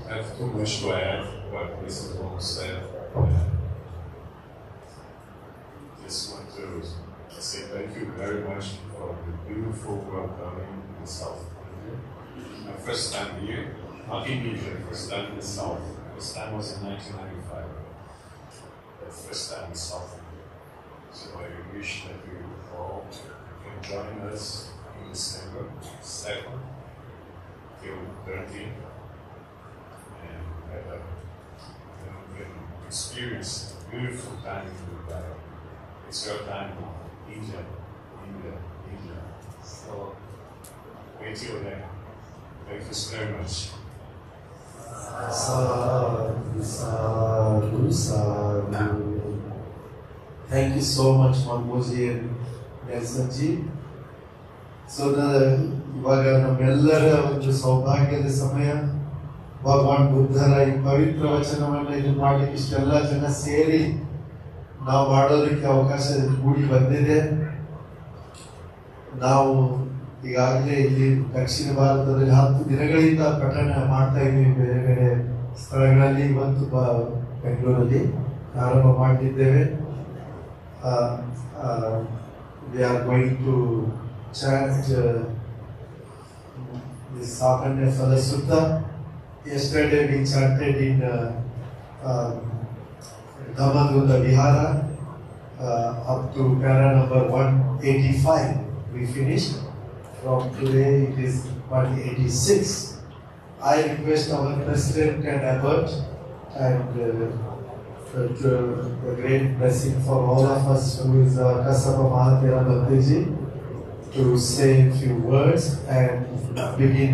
I have too much to add what Mrs. Wong said. Just want to say thank you very much for the beautiful welcoming in South India. My first time here, not in India, first time in the South. First time was in 1995. The first time in South India. So I wish that you all can join us in December 2nd till 13th and can experience a beautiful time in Dubai. It's your time now. India. So wait till then. Thank you so very much. Sadhu, sadhu, sadhu. Thank you so much, Manmoji and Nelson ji. So ಇವಾಗ ನಮ್ಮೆಲ್ಲರ ಒಂದು ಸೌಭಾಗ್ಯದ ಸಮಯ ಭಗವಾನ್ ಬುದ್ಧರ ಈ ಪವಿತ್ರ ವಚನವನ್ನು ಇದು ಮಾಡಲಿಕ್ಕೆ ಇಷ್ಟೆಲ್ಲ ಜನ ಸೇರಿ ನಾವು ಮಾಡೋದಕ್ಕೆ ಅವಕಾಶ ಕೂಡಿ ಬಂದಿದೆ. ನಾವು ಈಗಾಗಲೇ ಇಲ್ಲಿ ದಕ್ಷಿಣ ಭಾರತದಲ್ಲಿ 10 ದಿನಗಳಿಂದ ಪಠಣ ಮಾಡ್ತಾ ಇದ್ದೀವಿ. ಬೇರೆ ಬೇರೆ ಸ್ಥಳಗಳಲ್ಲಿ ಇವತ್ತು ಬೆಂಗಳೂರಲ್ಲಿ ಪ್ರಾರಂಭ ಮಾಡಿದ್ದೇವೆ. We are going to chant the Sakanya Phala Sutta. Yesterday we chanted in Dhamadunda Vihara up to para number 185. We finished. From today it is 186. I request our President and Abbot and the great blessing for all of us who is Kasapa Mahatera Bhaktiji to say a few words and begin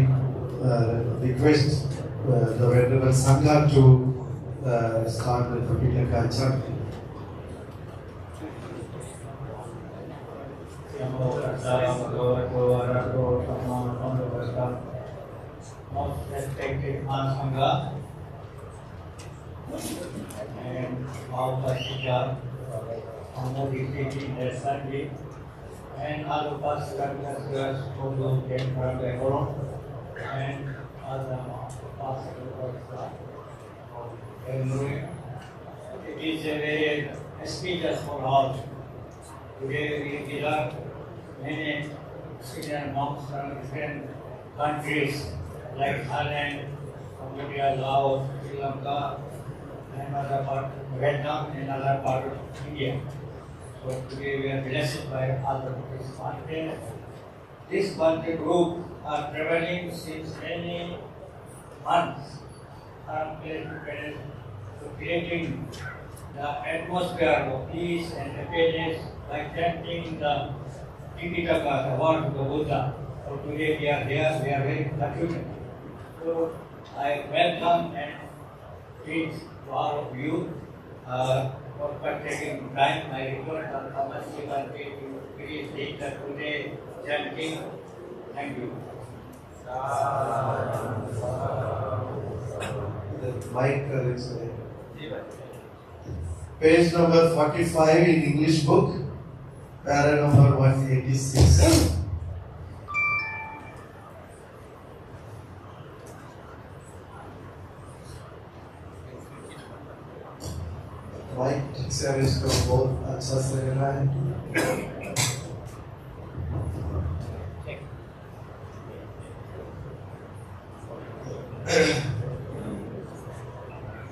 request the Venerable Sangha to start the Tipitaka Chanting. Most respected Mahasangha and Mahapasika, Amodipiti, Nesandi, and all Upasikas who came from Bangalore, and other Upasikas of Bangalore. It is a very auspicious for all. Today we belong many senior monks from different countries like Thailand, Cambodia, Laos, Sri Lanka, and other part Vietnam and other part of India. So today we are blessed by all of this Bhante. This Bhante group are traveling since many months from place to place, to creating the atmosphere of peace and happiness by chanting the Tipitaka, the word of the Buddha. So today we are here, we are very fortunate. So I welcome and teach to all of you for taking time. I request our Thomas Bhante to please lead the today chanting. Thank you. The mic is page number 45 in English book, para number 186. Mic ठीक से arrange करो, बहुत अच्छा से लग रहा है।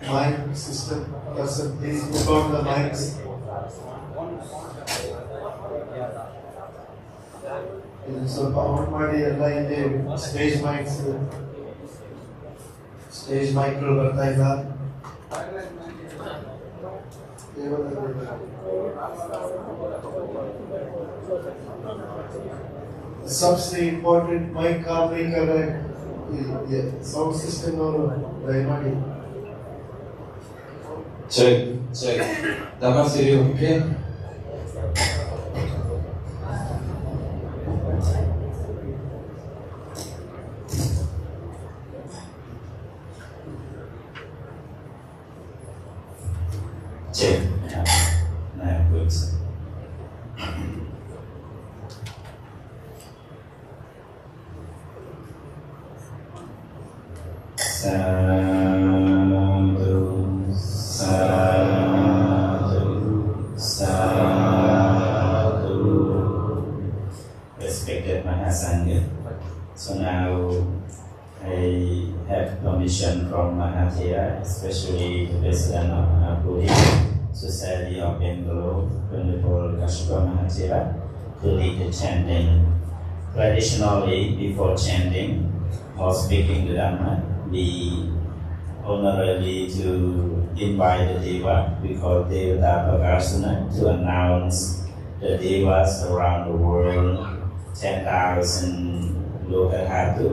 Mic system person, please move on the mics. ಇದು ಸ್ವಲ್ಪ ಆನ್ ಮಾಡಿ ಎಲ್ಲ ಇದೆ ಸ್ಟೇಜ್ ಮೈಕ್ಸ್ ಬರ್ತಾ ಇಲ್ಲ. सबसे इम्पोर्टेंट माइक काम नहीं कर रहा है, साउंड सिस्टम और primary Check. Dapat siri okay? Check. Nah, good. Respected Mahasangha. So now I have permission from Mahathira, especially the President of Mahapuri Society of Bengaluru, Venerable Kashyapa Mahathira, to lead the chanting. Traditionally, before chanting or speaking the Dhamma, we honorably to invite the Deva, we call Devata Pakasana, to announce the Devas around the world, 10,000 local Hatu,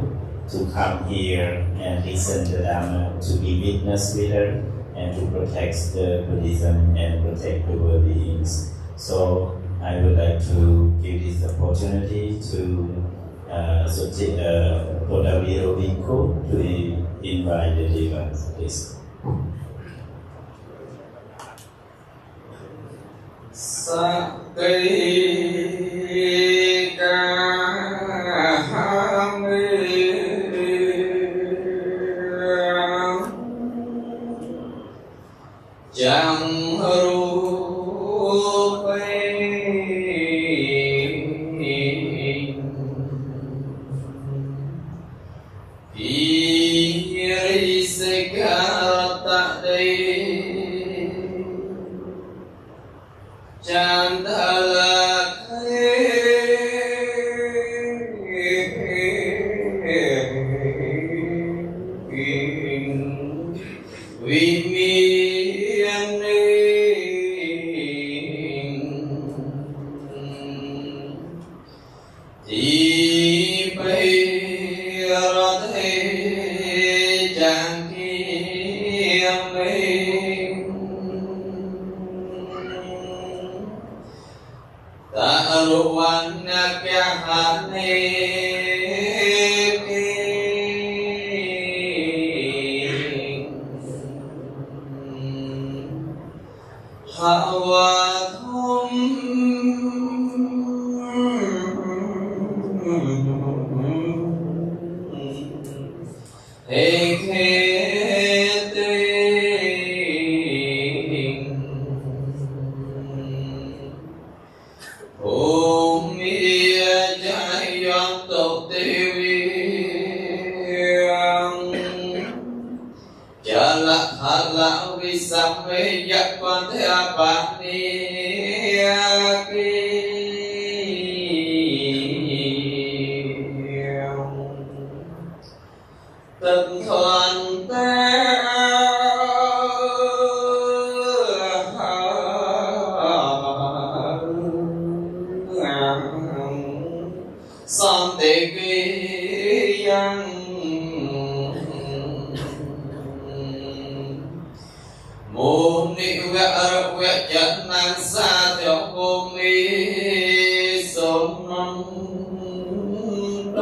to come here and listen to Dhamma, to be witness with her, and to protect the Buddhism and protect the world beings. So I would like to give this opportunity to Bodhaviro Vinko to invite the Devas, please. เมยะปันเทอปะเนียกิตึงทวนเตสันติกิยังมุนิเวะเวจันนังสาเถกุมิสมนังโต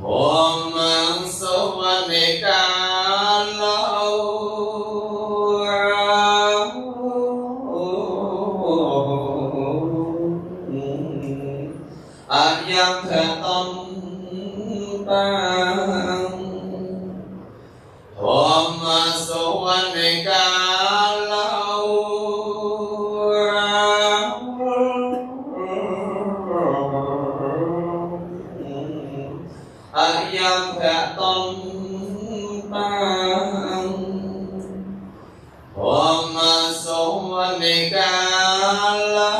โอมังสวรรกาลาอายังเถตัมปังโอมังสวรรกาลาอายังเถตัมปังโอมังสวรรกาลา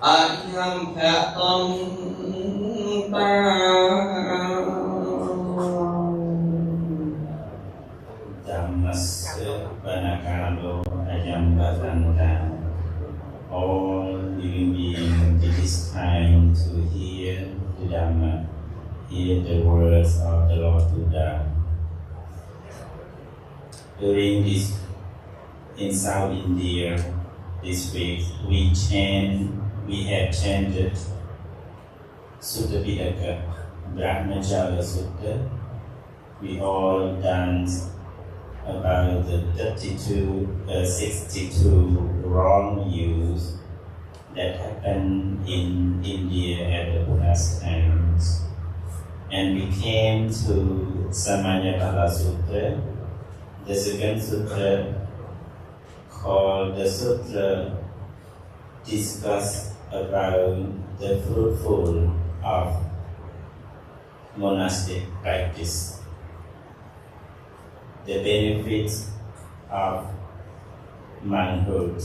อายังแผ่ต้นตา Dhammasya Panakalo Ayam Bhatanta. All living beings it is time to hear the Dhamma, hear the words of the Lord Buddha. During this in South India this week we have chanted Sutta Pitaka, Brahmacharya Sutta. We all danced about the 62 wrong use that happened in India at the Buddha's times. And we came to Samanyapala Sutra, the second sutra called the Sutra discuss about the fruitful of monastic practice, the benefits of manhood.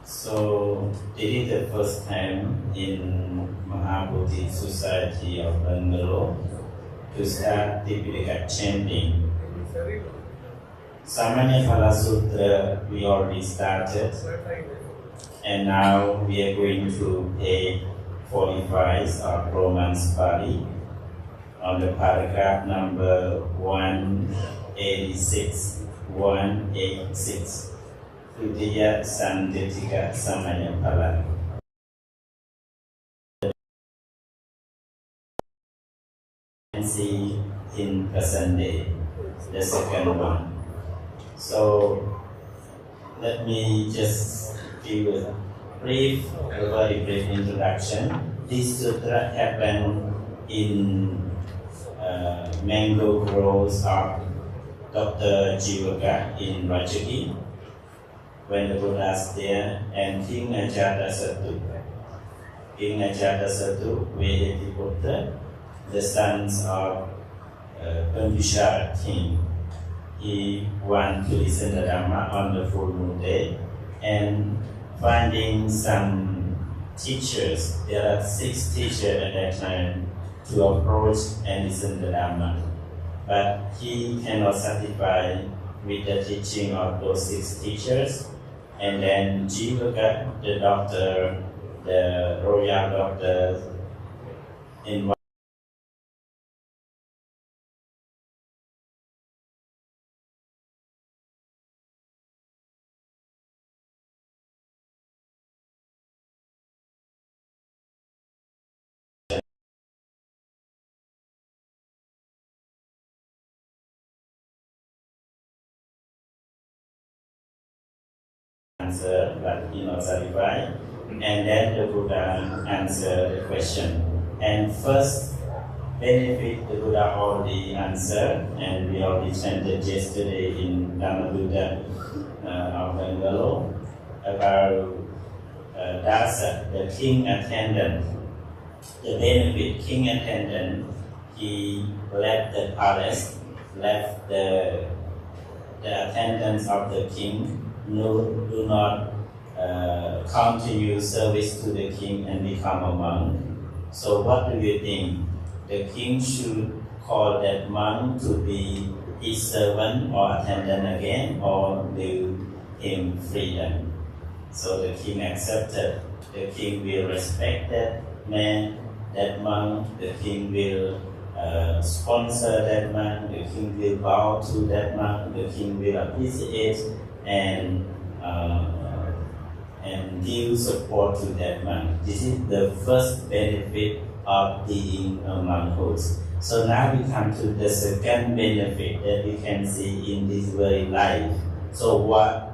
So this is the first time in Mahabodhi Society of Bangalore to start Tipitaka Chanting. Samanyapala Sutra we already started, and now we are going to pay 45 of Romance Pali on the paragraph number 186. Tudiya Sanditika Samanyapala. See in present day, the second one. So let me just give a very brief introduction. This sutra happened in mango groves of Dr. Jivaka in Rajagi when the Buddha is there, and King Ajatasattu, Vediputra, the sons of Pandusha king. He wanted to listen to Dhamma on the full moon day, and finding some teachers, there are 6 teachers at that time, to approach and listen to Dhamma. But he cannot satisfy with the teaching of those 6 teachers. And then Jivaka, the doctor, the royal doctor, in answer, but he not satisfied. And then the Buddha answered the question. And first benefit the Buddha already answered, and we already chanted yesterday in Dhamma Buddha of Bangalore about Dasa, the king attendant, the benefit king attendant, he left the palace, left the attendants of the king, do not continue service to the king and become a monk. So what do you think? The king should call that monk to be his servant or attendant again, or give him freedom? So the king accepted. The king will respect that man, that monk. The king will sponsor that monk. The king will bow to that monk. The king will appreciate and give support to that monk. This is the first benefit of being a monkhood. So now we come to the second benefit that we can see in this very life. So what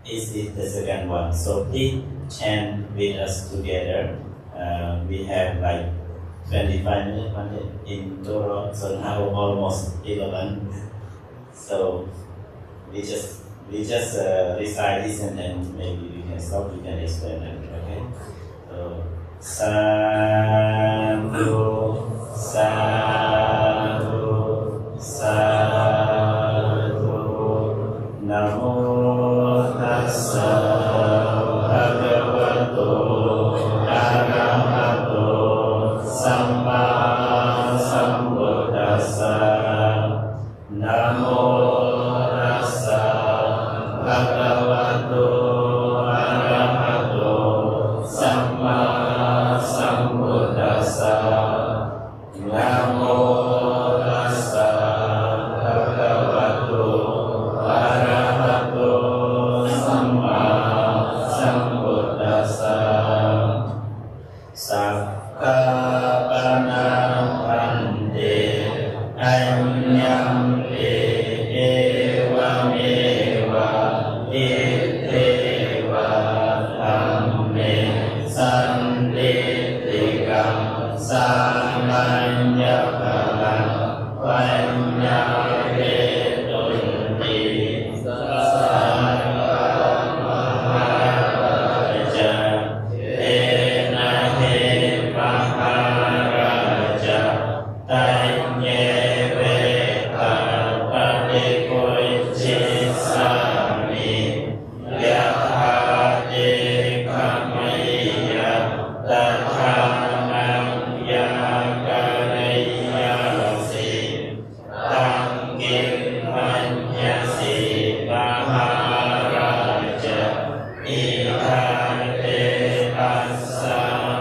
is it, the second one? So please chant with us together. We have like 25 minutes in total, so now almost 11. So we just recite this and then maybe we can stop, we can explain it, okay? So, Sadhu, Sadhu, Sadhu, Namo Tassa, Bhagavato, Arahato, Samma Sambuddhassa, Namo Tassa, Bhagavato, Arahato, Samma Sambuddhassa, Namo Tassa, Bhagavato, Arahato, Samma Sambuddhassa. Sakkapanam Pante Anyam Evam Eva Iteva Dhamme Sandhitikam Samanyakalam Panyavetunti Sarvamaharaja Ena He Maharaja Tanye Veta Padikuchisami Yahade Kamaya Tathanam Yakarayasi Tangin Manyasi Maharaja Ihate Asa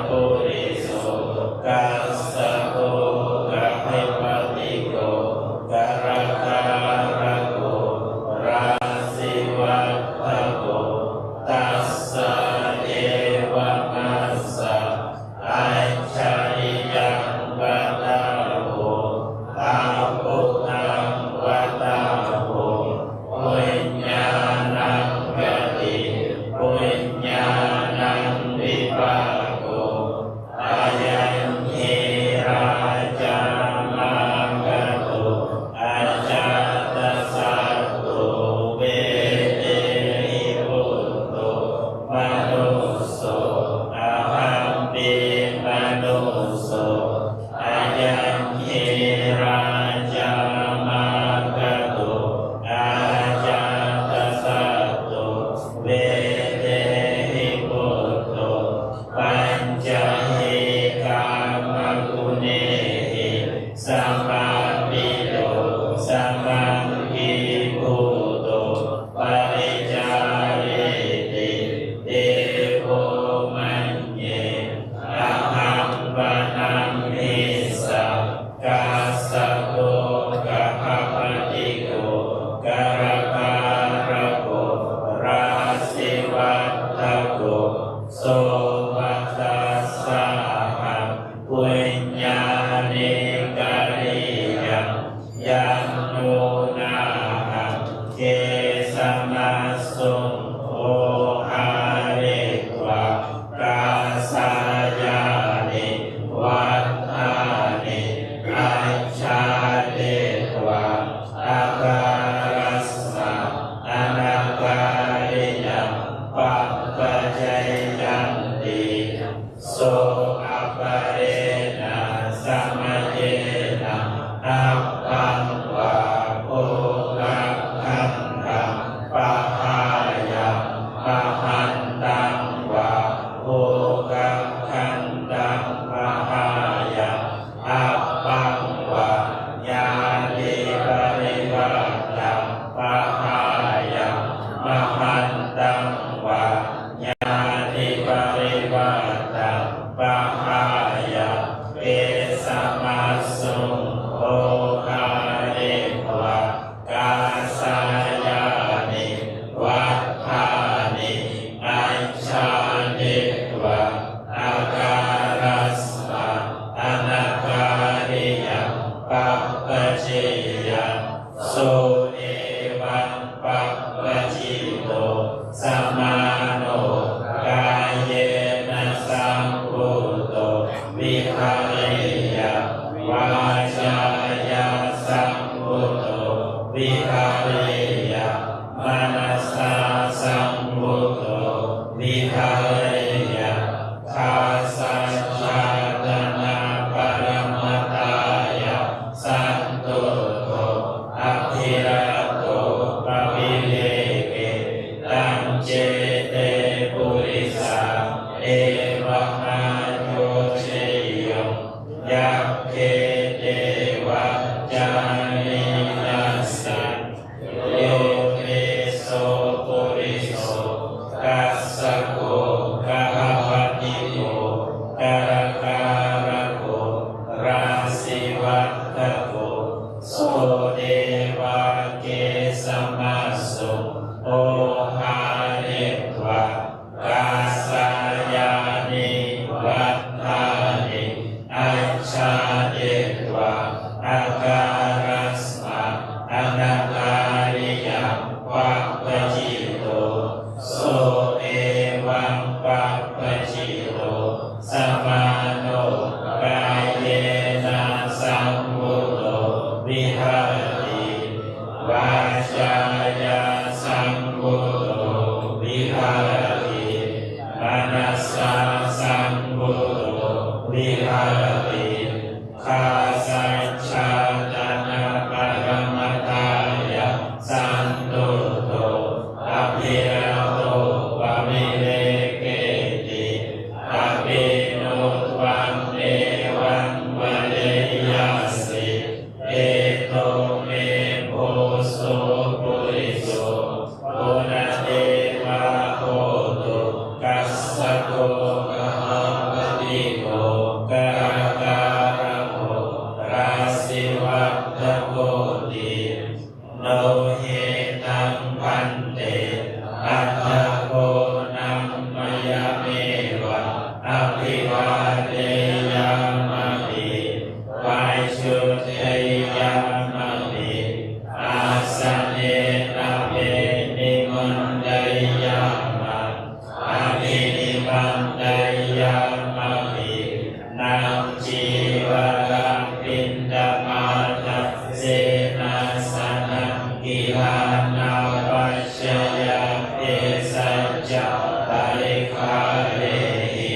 Puriso Kasaho Kahipatiko Karakarako Rasivatako Tassa Eva Masa Aichariyam Vataho Aputam Vataho Punyanam Gati Punyanam Vipako Ayam Hiraja Magato Ajata Sato Vede Ibuto Manuso Aham Manuso Ayam Hiraja Magato Ajata Sato Vede Ibuto Pancahe Kamagunehi Samamido Samangibhuto Parijariti Devo Manye Aham Vanam Hisa Kasako Kahapatiko Karakarako Rasivatako Sovatasaham Punyane Kariyam Yamnunaham Kesamasum Oharekva Kasayane Vatane Achadekva Akarasna Anakariyam Papajayante นะอัปปังวะโอระคันตังปะหายะปะหันตังวะโอระคันตังปะหายะอัปปังวะญาติปริวัตังปะหายะปะหันตังวะญาติปริวัตังปะหายะเกสมัสสุโอหาริวะกาสายานิวัฏฐานิอัญชานิวะอาการัสสะอนาการิยังปัปปะจิยังโสเอวังปัปปะจิโตสัมมาโนกายเยนะสัมพุทโตวิหาริยะวาจายะสัมพุทโตวิหาริยะมนัสสะสัมพุทโตวิหาริยะคาสัจจตนะปรมัตถายะสันตุโตอภิรัตโตปวิเลเกตังเจเตปุริสังเอวะมาโยเชยงยัคเขเทวะจานินัสสังโยเมโสปุริโสกัสสะโกกะหวะติโกกะระการะโกราสิวัตถโกโสเดวะเกสมัสสุโอหาริวะกาสายานิวัฏฐานิอัญชานิวะอาการัสสะอนาการิยังปัปปะจิโตโสเอวังปัปปะจิโตสัมมาโนกายเยนะสัมพุทโตวิหาริวาจายะสัมพุทโตวิหาริมนัสสะสัมพุทโตวิหาริคาสัจจตนะปรมัตถายะสันตุโตอภิรัตโตปวิเลเกติอภินุตวังเอวังวะเดยัสสิเอโตเมโพโสปุริโสโอนะเดวะโหตุกัสสะโกกะหวะติโกกะระการะโกราสิวัตถโกติโนเหตังพันเตอัตถโกนัมมยเมวะอภิวาเทยามะปิวายชุเทยามะปิอาสเนนะเปนิมันไดยามะอาภินิมันไดยามะปินังจีวรังปินดามาทัสเสนาสนังกิลานาปัชชยาเอสัจจะปริคาเรหิ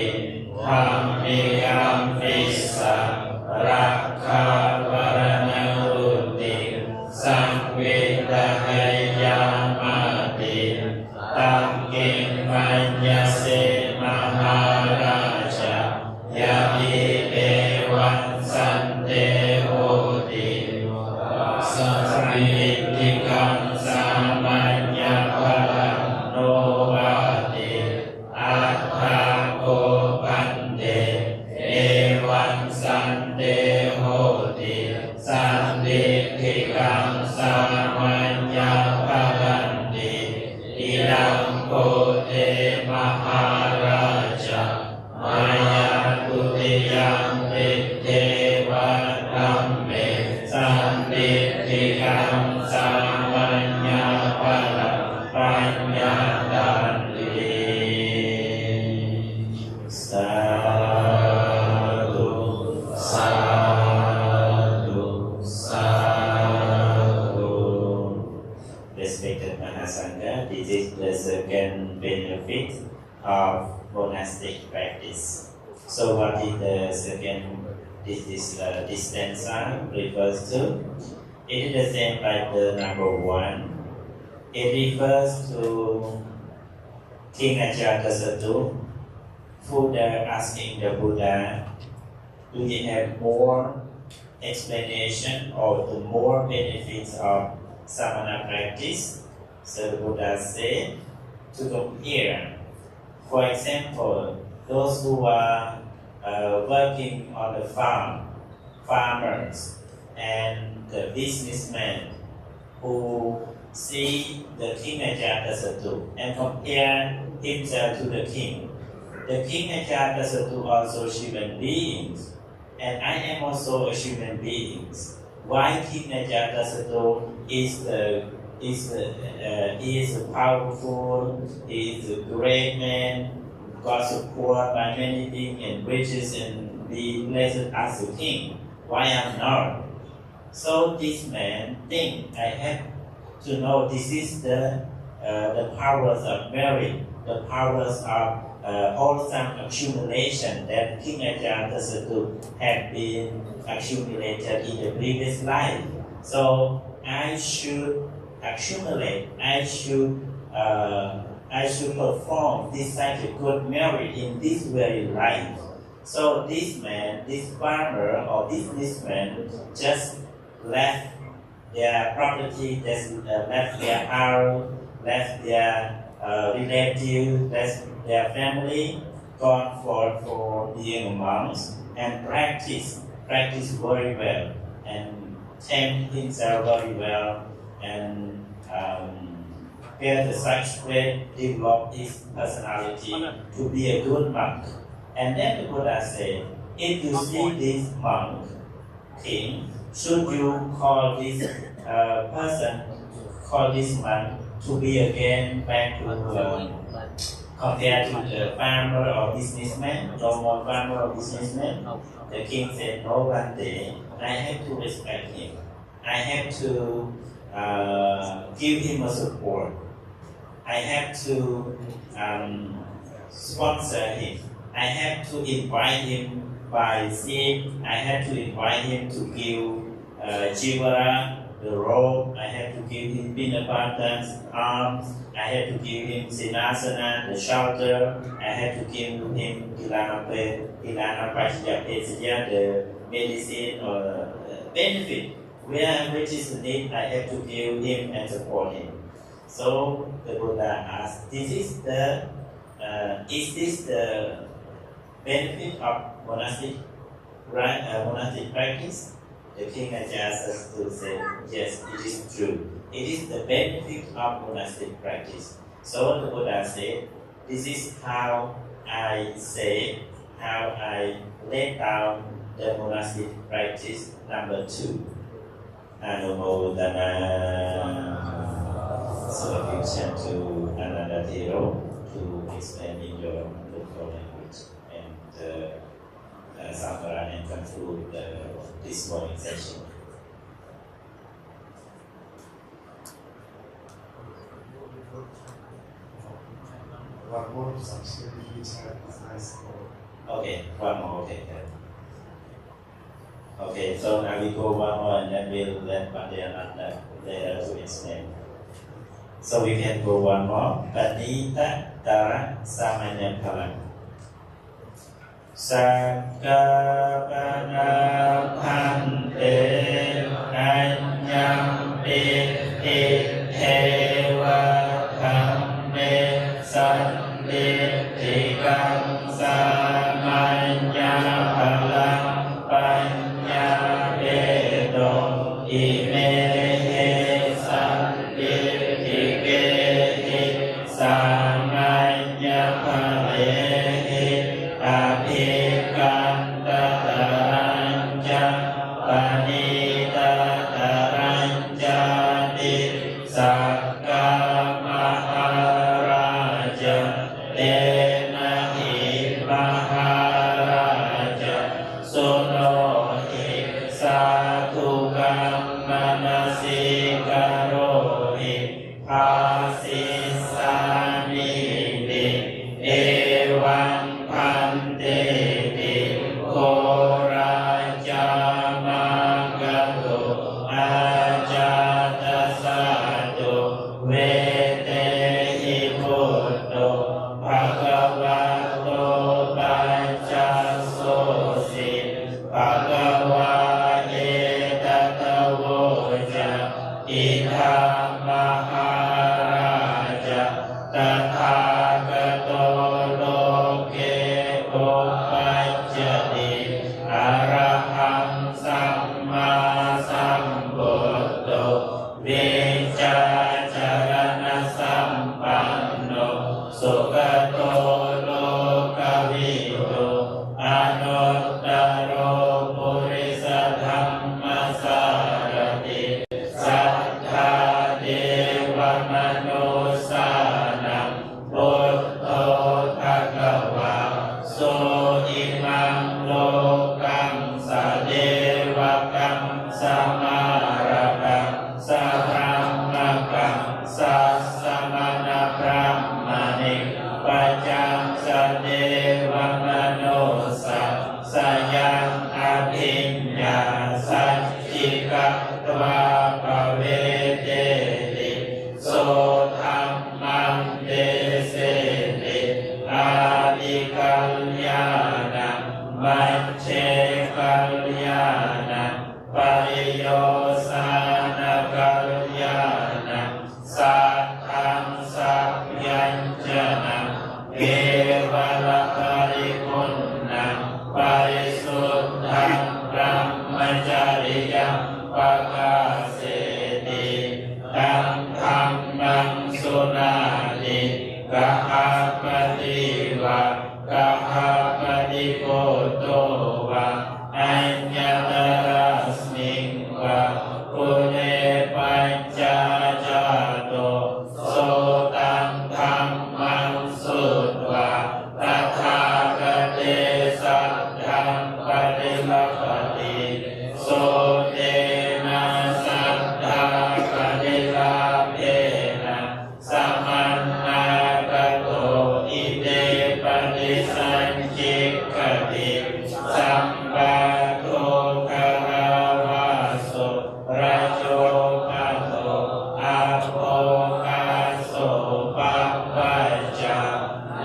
ธัมมิกัมปิสสะรักขาวรณอุติสังเวทกยามะติตังกิงมัญญเสมหาราชยามิเตวันสันเตโหติสัมมิติกังสามัญญพลังโนวาติอัตถาโกปันเตเอวันสันเตโหติสันติทิกังสามัญญพลันติอิดังโกเตมหาราชมายาตุติยังติเทวะธัมเมสันติทิกังสามัญญพลังปัญญาตันติสาธุสาธุสาธุ Respected Mahasangha, this is the second benefit of monastic practice. So what is the second this stanza refers to. It is the same like the number 1. It refers to King Ajatasattu, who there asking the Buddha, do you have more explanation or the more benefits of samana practice? So the Buddha said to compare. For example, those who are working on the farm, farmers, and the businessmen who see the King Ajatasattu and compare himself to the king. The King Ajatasattu also human beings, and I am also a human being. Why King Ajatasattu is powerful, is a great man, got support by many things and riches and be blessed as a king. Why I'm not? So this man think I have to know this is the powers of merit, the powers of wholesome accumulation that King Ajatasattu had been accumulated in the previous life. So I should accumulate, I should perform this such a good merit in this very life. So this man, this farmer or businessman just left their property, just left their house, left their relatives, left their family, gone for being monks and practice very well and tame himself very well and get such way develop his personality to be a good monk. And then the Buddha said, if you see this monk, king, should you call this person, call this monk to be again back to compared to the farmer or businessman, normal farmer or businessman? The king said, no, one day I have to respect him. I have to give him a support. I have to sponsor him. I have to invite him by seed. I have to invite him to give jivara, the robe. I have to give him pinapatans, arms. I have to give him sinasana, the shelter. I have to give him ilana pachya, the medicine or benefit. Which is the need, I have to give him and support him. So the Buddha asked, is this the benefit of monastic practice? The king Ajatasattu said, yes, it is true. It is the benefit of monastic practice. So the Buddha said, this is how I say, how I lay down the monastic practice number 2. Anumodana. So you chant to another hero to explain in your local language and summarize and conclude this morning session. One more section which is nice. Okay, one more. Okay, so now we go one more and then we'll let Pandya later to explain. So we can go one more. Panita Tara Samanya Palang. Sakapana Pante Anyam Pite Hewa Kame Sande Tikam Samanya Palang Panya Vedom Imehe Sande Tikete Samanya Palehe Abhikanta Taranja Panita Taranja Di Sakka Maharaja Dena Hi Maharaja Sunohi Satukam Manasi Karohi Pasisami Evam Pante Koraja สัมมาสัมพุทโธวิชาจารณสัมปันโนสุขโตโลกวิทูอนุตตโรปุริสธรรมสารติสัทธาเทวมนุสสานังพุทโธภควาสุอิมังโลกังสเดวกังสมาระกังสัพพะมะกังสัสสะมณพระมณิปัจจังสเดวมนุสสะสยังอภิญญาสัจจิกัตตวาภเวเตติโสธัมมังเตเสติอาดิกัลยาณังมัชเชกัลยาณังปริโยสานกัลยาณังสัทธังสัพยัญชนะเกวลปริปุณณังปริสุทธังบรมจริยังปกาเสติตังธัมมังสุนาติกะหะปฏิวะกะหะปฏิโกโตวะอัญญตรัสมิงวะปุเรปัญจจาโตโสตังธัมมังสุตวะตถาคเตสัทธังปฏิลัพพติโสเตนะสัทธาปฏิลาภเอนะสัมมัณณากโตอิเตปฏิสัญจิกขติสัมปะโทคาราวาโสระโชปะโตอะโภคาโสปัปปัจจา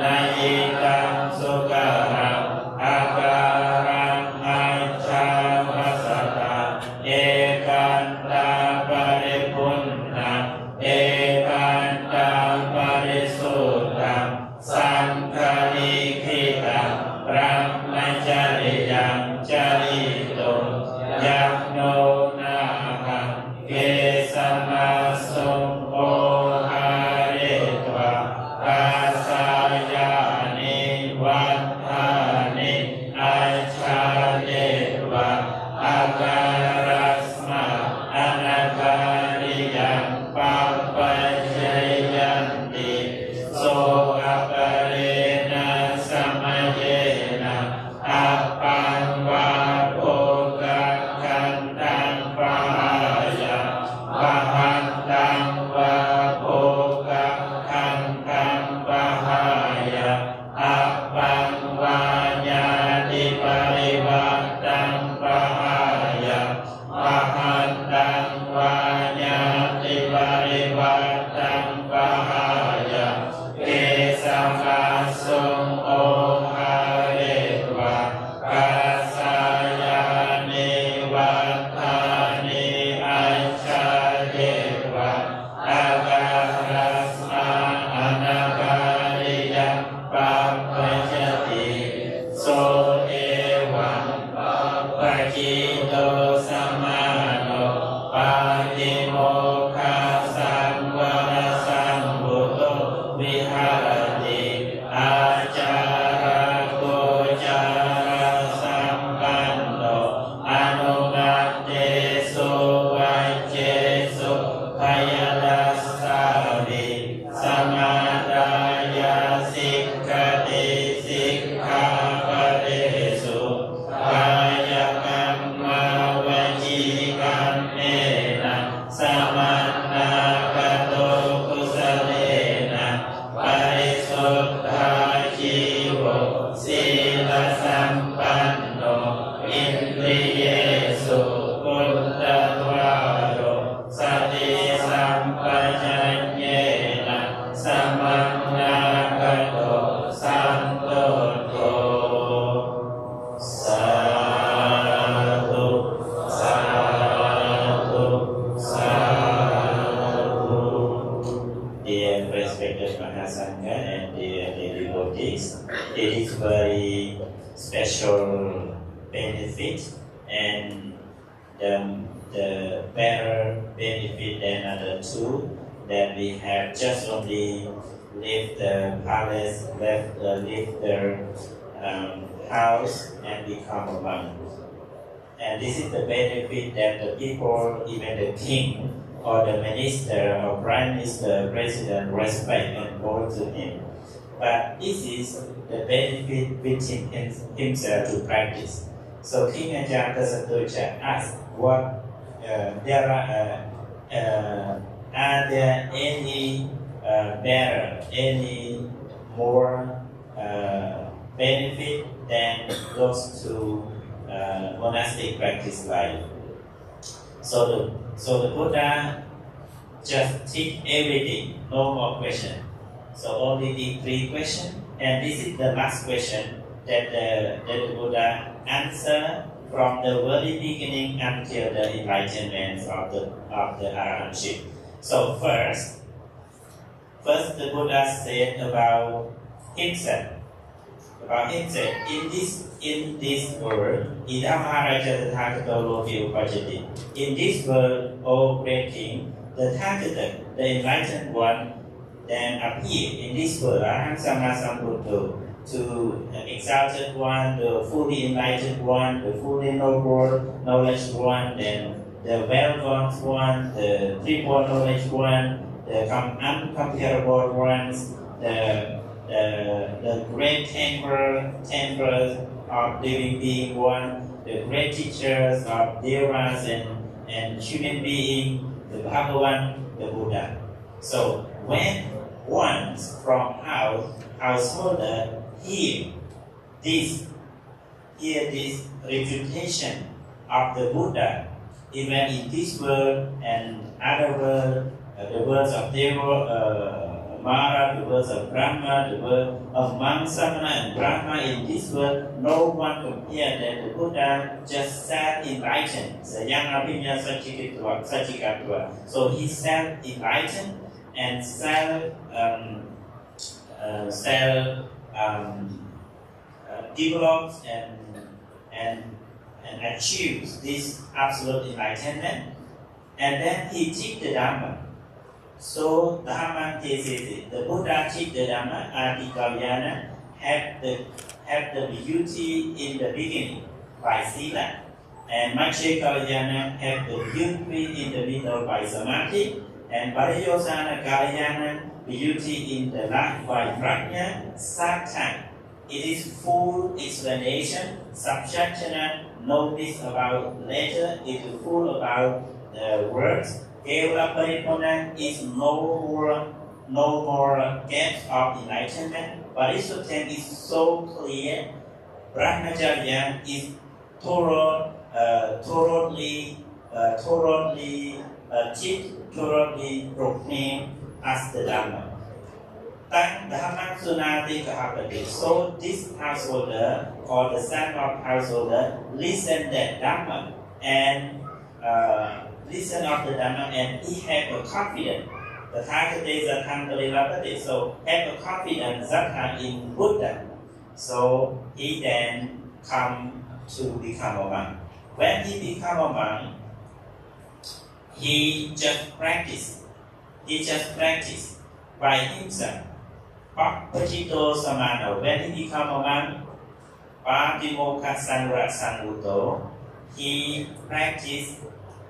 นายิตังสุขหังอาการังอัจฉามัสสตาเอกันตาปริปุณณังเอกันตาปริสุทธังสังฆานิขิตังพระมจริยังจริตุยักโนนาหังเกสมาสุโอหาเรตวะกาสายานิวัฏฐานิอัจฉาเดวะอาการัสมะอนาคาริยังปัปปัจเจยันติโสอปเรนะสัมเยนะอัปปังวาโภกังคันตังปะหายะวะหันตังวาโภกังคันตังปะหายะอัปปังวาญาติปริวัตตังปะหายะวะหันตังวาญาติปริวัตตังปะหายะเกสัมมาสุโอหาเรตวะกาสายานิวัฏฐานิอัจฉาเดวะอาการัสมะอนาคาริยังปัปปัจจติโสเอวังปัปปัจจิโตสัมมาโนปาติโมกขัสสังวรสัมพุทโธวิหารติอาจาระโกจาระสัมปันโนอนุมัตเตสุวัจเจสุพยัสสาวิสมาดายาสิกขติสิกขาปะเรสุกายกรรมวจีกรรมเมนะสัมมาณากโตกุสเลนะปริสุทธาชีวศีลสัมปันโนอินทริเยสุกุลตวาโรสติสัมปชัญเยนะสัมมาณากโตสันโตโตสาธุสาธุสาธุ Dear respected Mahasangha and dear devotees, it is very special benefit and the better benefit than other two, that we have just only leave the palace, leave the house and become a monk. And this is the benefit that the people, even the king or the minister or prime minister, president, respect and go to him. But this is the benefit which himself to practice. So King Ajahn Satuja asked, what are there any better, any more benefit than those two monastic practice life? So the Buddha just teach everything, no more question. So only the 3 questions, and this is the last question that the Buddha answered from the very beginning until the enlightenment of the arahantship. So first the Buddha said about himself. In this world, in this world, O great king, the Tathagata, the enlightened one, then appear in this world, Arahant Samma Sambuddho, to the exalted one, the fully enlightened one, the fully noble knowledge one, then the well-known one, the triple knowledge one, the uncomparable ones, the great temperers of living being one, the great teachers of devas and human being, the Bhagavan, the Buddha. So when one from householder hear this refutation of the Buddha, even in this world and other world, the words of Deva, Mara, the words of Brahma, the word of Samana and Brahma in this world, no one compared that the Buddha just self-enlightened. So he self-enlightened and develops and achieves this absolute enlightenment, and then he teach the Dhamma. So Dhamma Tesete, the Buddha teach the Dhamma, Adikalyana, have the beauty in the beginning by Sila, and Macche Kalyana have the beauty in the middle by Samadhi, and Pariyosana Kalyana, beauty in the life by Prajna, Sattva. It is full explanation, subjectional, notice about letter, it is full about the words. Kevla Paripurna is no more gap of enlightenment. Parisuttha is so clear. Brahmacharya is thoroughly teach, thoroughly proclaim as the Dhamma. So this householder or the son of householder listen that Dhamma and listen of the Dhamma, and he have a confidence. The Tathagata, so have a confidence in Buddha. So he then come to become a monk. When he become a monk, he just practice by himself. Pachito Samano, when he become a monk, Patimokkha Sanra Sanguto, he practice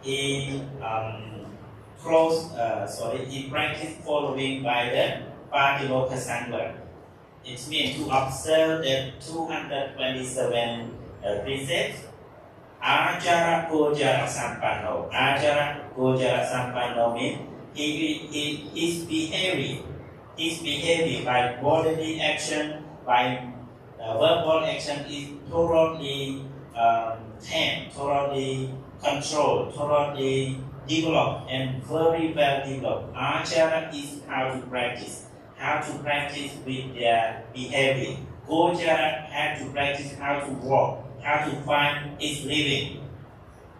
he practice following by the Patimokkha Sangha. It means to observe the 227 precepts. Ajara Gojara Sampanno. Ajara Gojara Sampanno means his behavior by bodily action, by verbal action is thoroughly tamed, thoroughly controlled, thoroughly developed, and very well developed. Achara is how to practice with their behavior. Gojara have to practice how to walk, how to find its living.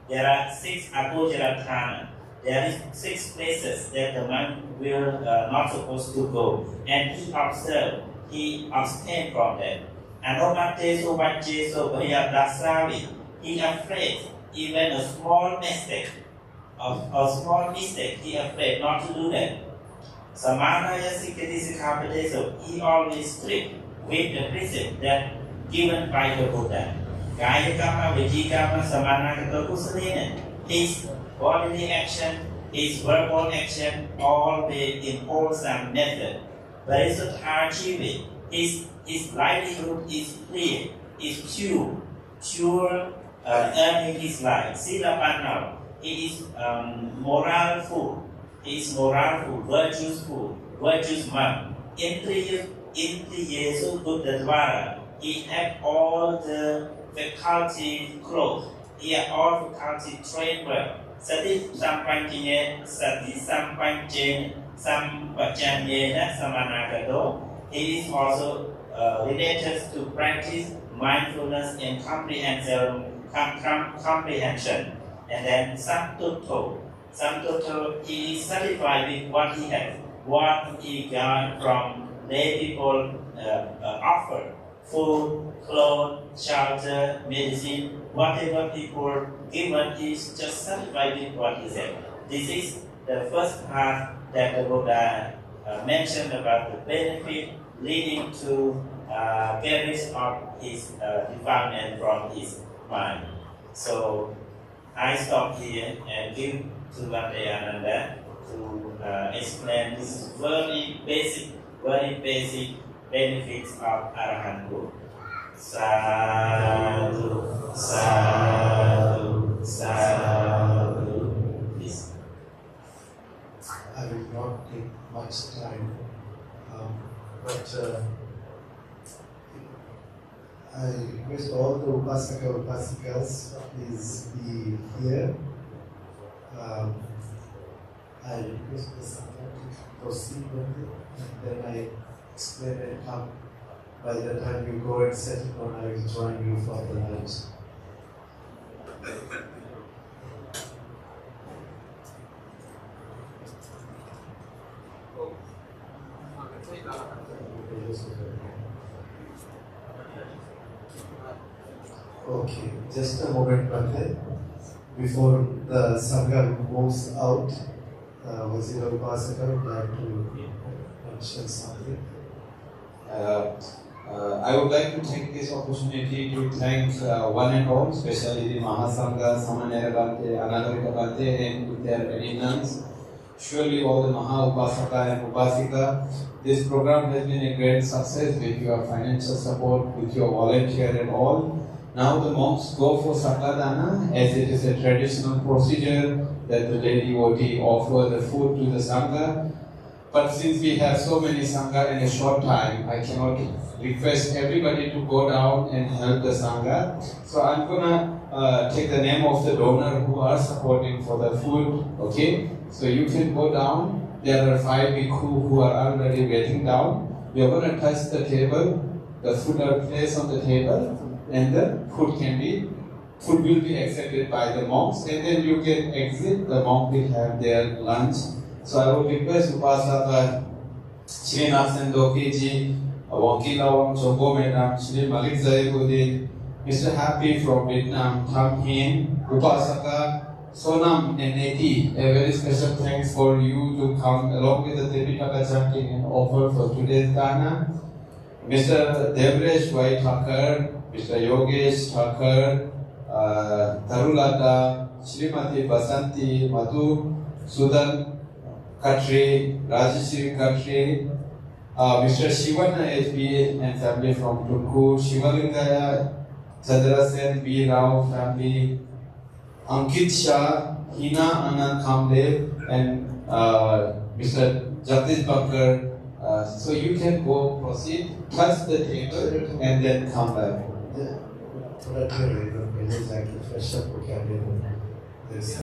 There are 6 agojara thana. There is 6 places that the monk will not supposed to go, and he observe, he abstain from them. Anomateso vacheso bhayadasavi. He afraid even a small mistake, he afraid not to do that. Samanaya Sikati Sikapade, so he always strict with the precept that given by the Buddha. Kaya Kama, Vijikama, Samanaka Kusalina, his bodily action, his verbal action, all they impose some method. Varisuthachivi, his livelihood is clear, is pure earning his life. Silapanau, he is moral food. He is moral food, virtuous man. Indriyesu Buddha, he had all the faculty clothed. He had all faculty trained well. Sati Sampanjine, Sampajanyena Samanagado. He is also related to practice mindfulness and comprehension. And then Samtutto, he is satisfied with what he has, what he got from lay people offer. Food, clothes, shelter, medicine, whatever people given, he is just satisfied with what he said. This is the first part that the Buddha mentioned about the benefit leading to get rid of his defilement from his mind. So I stop here and give to Vandayananda to explain this very basic benefits of Arahanthood. Sadhu, sadhu, sadhu. Please. I will not take much time, but I request all the Upasikas please be here. I request the Sangha to proceed with it, and then I explain and come. By the time you go and settle down, I will join you for the lunch. Okay, just a moment, Bhante. Before the Sangha moves out, Vasila Upasaka would like to mention something. I would like to take this opportunity to thank one and all, especially the Mahasangha, Samanera Bhante, Anagarika Bhante, and with their nuns. Surely all the Maha Upasaka and Upasika, this program has been a great success with your financial support, with your volunteer and all. Now the monks go for Sakadana, as it is a traditional procedure that the lay devotee offer the food to the Sangha. But since we have so many Sangha in a short time, I cannot request everybody to go down and help the Sangha. So I'm gonna take the name of the donor who are supporting for the food, okay? So you can go down. There are 5 bhikkhu who are already waiting down. We are gonna touch the table. The food are placed on the table, and the food will be accepted by the monks, and then you can exit. The monk will have their lunch. So I would request Upasaka Shri Nathan Dokiji, Wangkilawang Chombo Madam, Shri Malik Zayagudin, Mr. Happy from Vietnam, Tham Hien, Upasaka Sonam and Neti. A very special thanks for you to come along with the Tipitaka Chanting and offer for today's dana. Mr. Devresh Y. Thakur, Mr. Yogesh Thakur, Tarulata, Srimati Basanti Madhu, Sudan Khatri, Rajeshri Khatri, Mr. Shivana HB and family from Turku, Shivalingaya, Chandrasen B. Rao family, Ankit Shah, Hina Anand Kamdev, and Mr. Jagdish Bankar. So you can go proceed, touch the table, and then come back. Fresh up vocabulary.